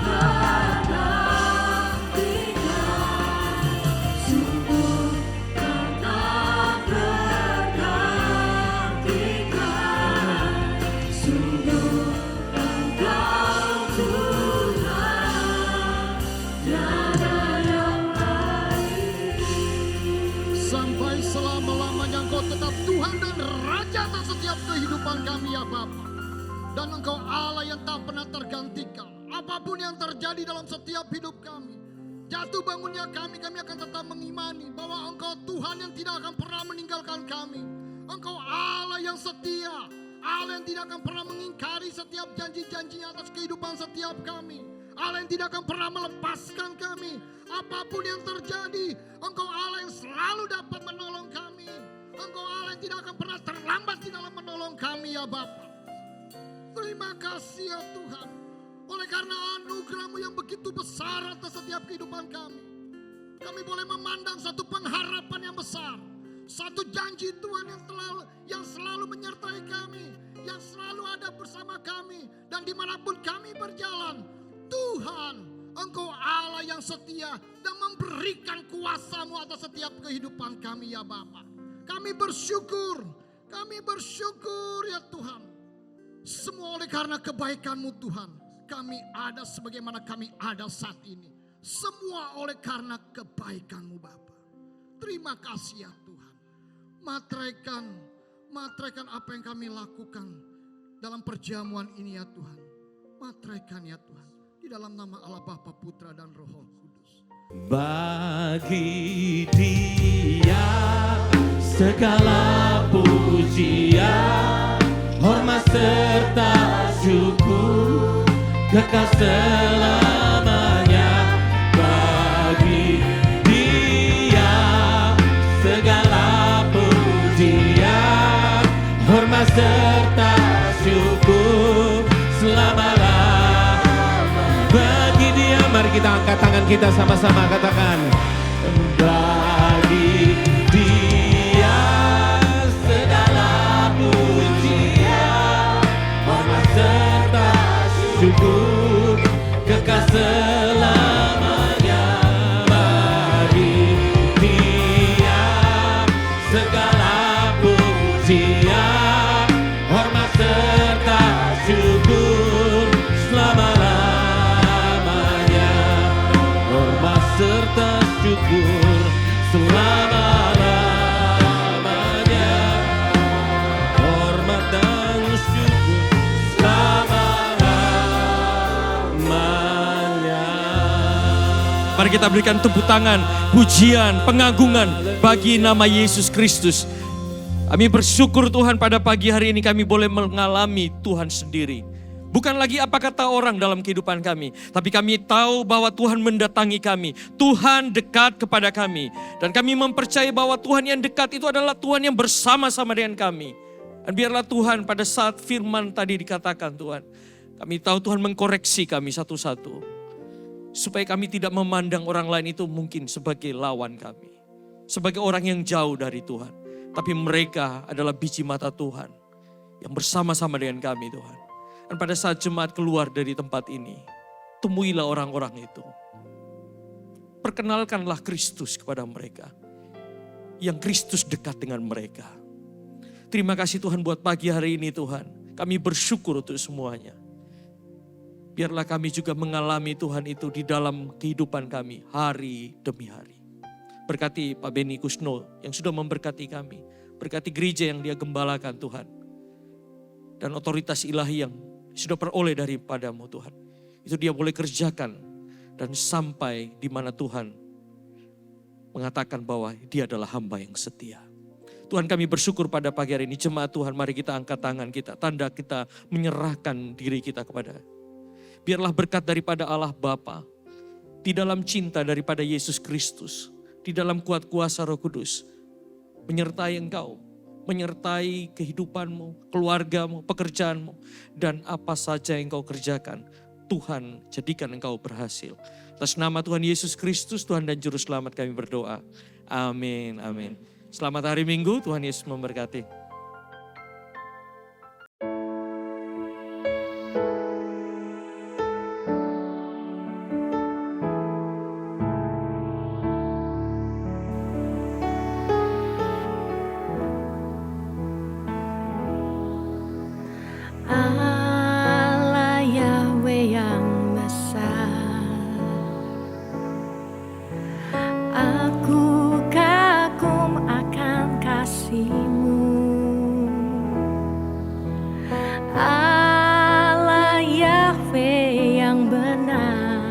tergantikan, sungguh Kau tak tergantikan, sungguh Engkau Tuhan, tiada yang lain. Sampai selama-lamanya Engkau tetap Tuhan dan Raja atas setiap kehidupan kami ya Bapa. Dan Engkau Allah yang tak pernah tergantikan. Apapun yang terjadi dalam setiap hidup kami, jatuh bangunnya kami akan tetap mengimani bahwa Engkau Tuhan yang tidak akan pernah meninggalkan kami. Engkau Allah yang setia, Allah yang tidak akan pernah mengingkari setiap janji-janji atas kehidupan setiap kami. Allah yang tidak akan pernah melepaskan kami. Apapun yang terjadi, Engkau Allah yang selalu dapat menolong kami. Engkau Allah yang tidak akan pernah terlambat di dalam menolong kami ya Bapa. Terima kasih ya Tuhan. Oleh karena anugerah-Mu yang begitu besar atas setiap kehidupan kami, kami boleh memandang satu pengharapan yang besar. Satu janji Tuhan yang selalu menyertai kami, yang selalu ada bersama kami. Dan dimanapun kami berjalan, Tuhan, Engkau Allah yang setia dan memberikan kuasa-Mu atas setiap kehidupan kami ya Bapa. Kami bersyukur ya Tuhan. Semua oleh karena kebaikan-Mu Tuhan, kami ada sebagaimana kami ada saat ini. Semua oleh karena kebaikan-Mu Bapa. Terima kasih ya Tuhan. Materaikan apa yang kami lakukan dalam perjamuan ini ya Tuhan. Materaikan ya Tuhan. Di dalam nama Allah Bapa, Putra dan Roh Kudus.
Bagi Dia segala pujian, hormat serta syukur kekal selamanya. Bagi Dia segala pujian, hormat serta syukur selama-lamanya. Bagi Dia, mari kita angkat tangan kita sama-sama katakan. Bagi Dia segala pujian, hormat serta syukur kekal selamanya. Bagi Dia segala pujian, hormat serta syukur selama-lamanya. Hormat serta syukur
Mari kita berikan tepuk tangan, pujian, pengagungan bagi nama Yesus Kristus. Kami bersyukur Tuhan pada pagi hari ini kami boleh mengalami Tuhan sendiri. Bukan lagi apa kata orang dalam kehidupan kami. Tapi kami tahu bahwa Tuhan mendatangi kami. Tuhan dekat kepada kami. Dan kami mempercayai bahwa Tuhan yang dekat itu adalah Tuhan yang bersama-sama dengan kami. Dan biarlah Tuhan pada saat firman tadi dikatakan Tuhan. Kami tahu Tuhan mengkoreksi kami satu-satu. Supaya kami tidak memandang orang lain itu mungkin sebagai lawan kami. Sebagai orang yang jauh dari Tuhan. Tapi mereka adalah biji mata Tuhan. Yang bersama-sama dengan kami Tuhan. Dan pada saat jemaat keluar dari tempat ini, temuilah orang-orang itu. Perkenalkanlah Kristus kepada mereka. Yang Kristus dekat dengan mereka. Terima kasih Tuhan buat pagi hari ini Tuhan. Kami bersyukur untuk semuanya. Biarlah kami juga mengalami Tuhan itu di dalam kehidupan kami hari demi hari. Berkati Pak Beni Kusno yang sudah memberkati kami. Berkati gereja yang dia gembalakan Tuhan. Dan otoritas ilahi yang sudah peroleh daripadamu Tuhan. Itu dia boleh kerjakan dan sampai di mana Tuhan mengatakan bahwa dia adalah hamba yang setia. Tuhan kami bersyukur pada pagi hari ini jemaat Tuhan, mari kita angkat tangan kita, tanda kita menyerahkan diri kita kepada. Biarlah berkat daripada Allah Bapa, di dalam cinta daripada Yesus Kristus, di dalam kuat kuasa Roh Kudus, menyertai engkau. Menyertai kehidupanmu, keluargamu, pekerjaanmu. Dan apa saja yang engkau kerjakan, Tuhan jadikan engkau berhasil. Atas nama Tuhan Yesus Kristus, Tuhan dan Juru Selamat kami berdoa. Amin, amin. Selamat hari Minggu, Tuhan Yesus memberkati.
Allah Yahweh yang besar, aku kagum akan kasih-Mu. Allah Yahweh yang benar,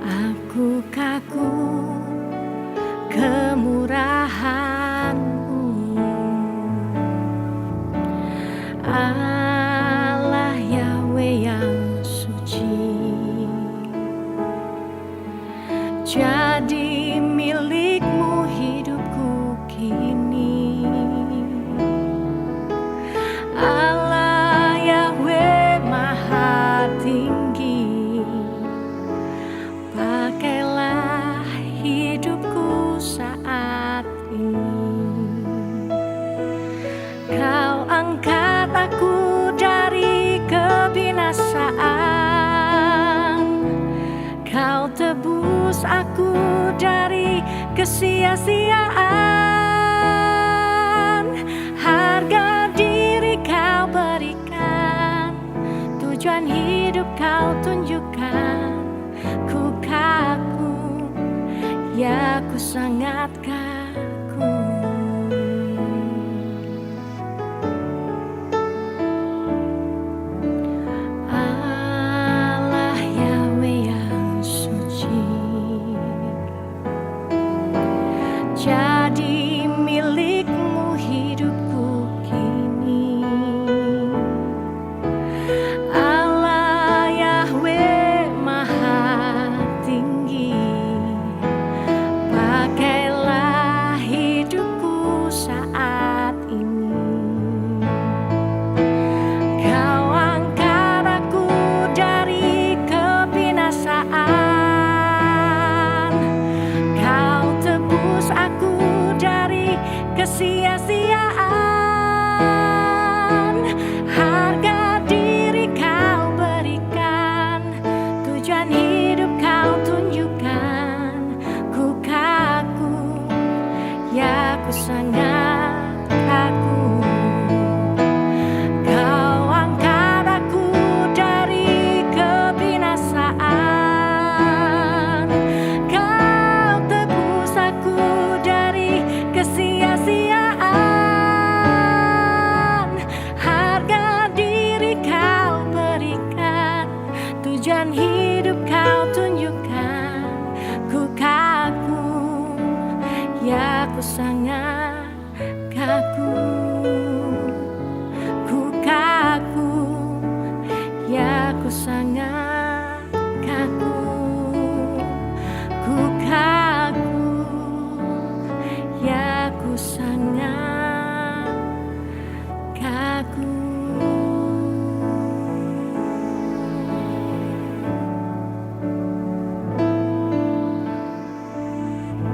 aku kagum kemurahan-Mu. Allah Yahweh yang suci, jadi milik-Mu hidupku kini. Allah Yahweh maha tinggi, pakailah hidupku saat ini. Kau angkat aku dari kebinasaan, Kau tebus aku dari kesia-siaan. Harga diri Kau berikan, tujuan hidup Kau tunjukkan. Ku kagum, ya ku sangat kagum. Allah Yahweh yang suci, jadi milik-Mu hidupku kini. Allah Yahweh maha tinggi, pakailah hidupku saat ini. Kau angkat aku dari kebinasaan, Kau tebus aku dari kesia-siaan. Harga diri Kau berikan, tujuan hidup Kau tunjukkan. Ku kagum, ya ku sangat kagum. Kau angkat aku dari kebinasaan, Kau tebus aku dari kesia-siaan. ya ku sangat kaku. Ku kaku, ya ku sangat kaku. Ku kaku, ya ku sangat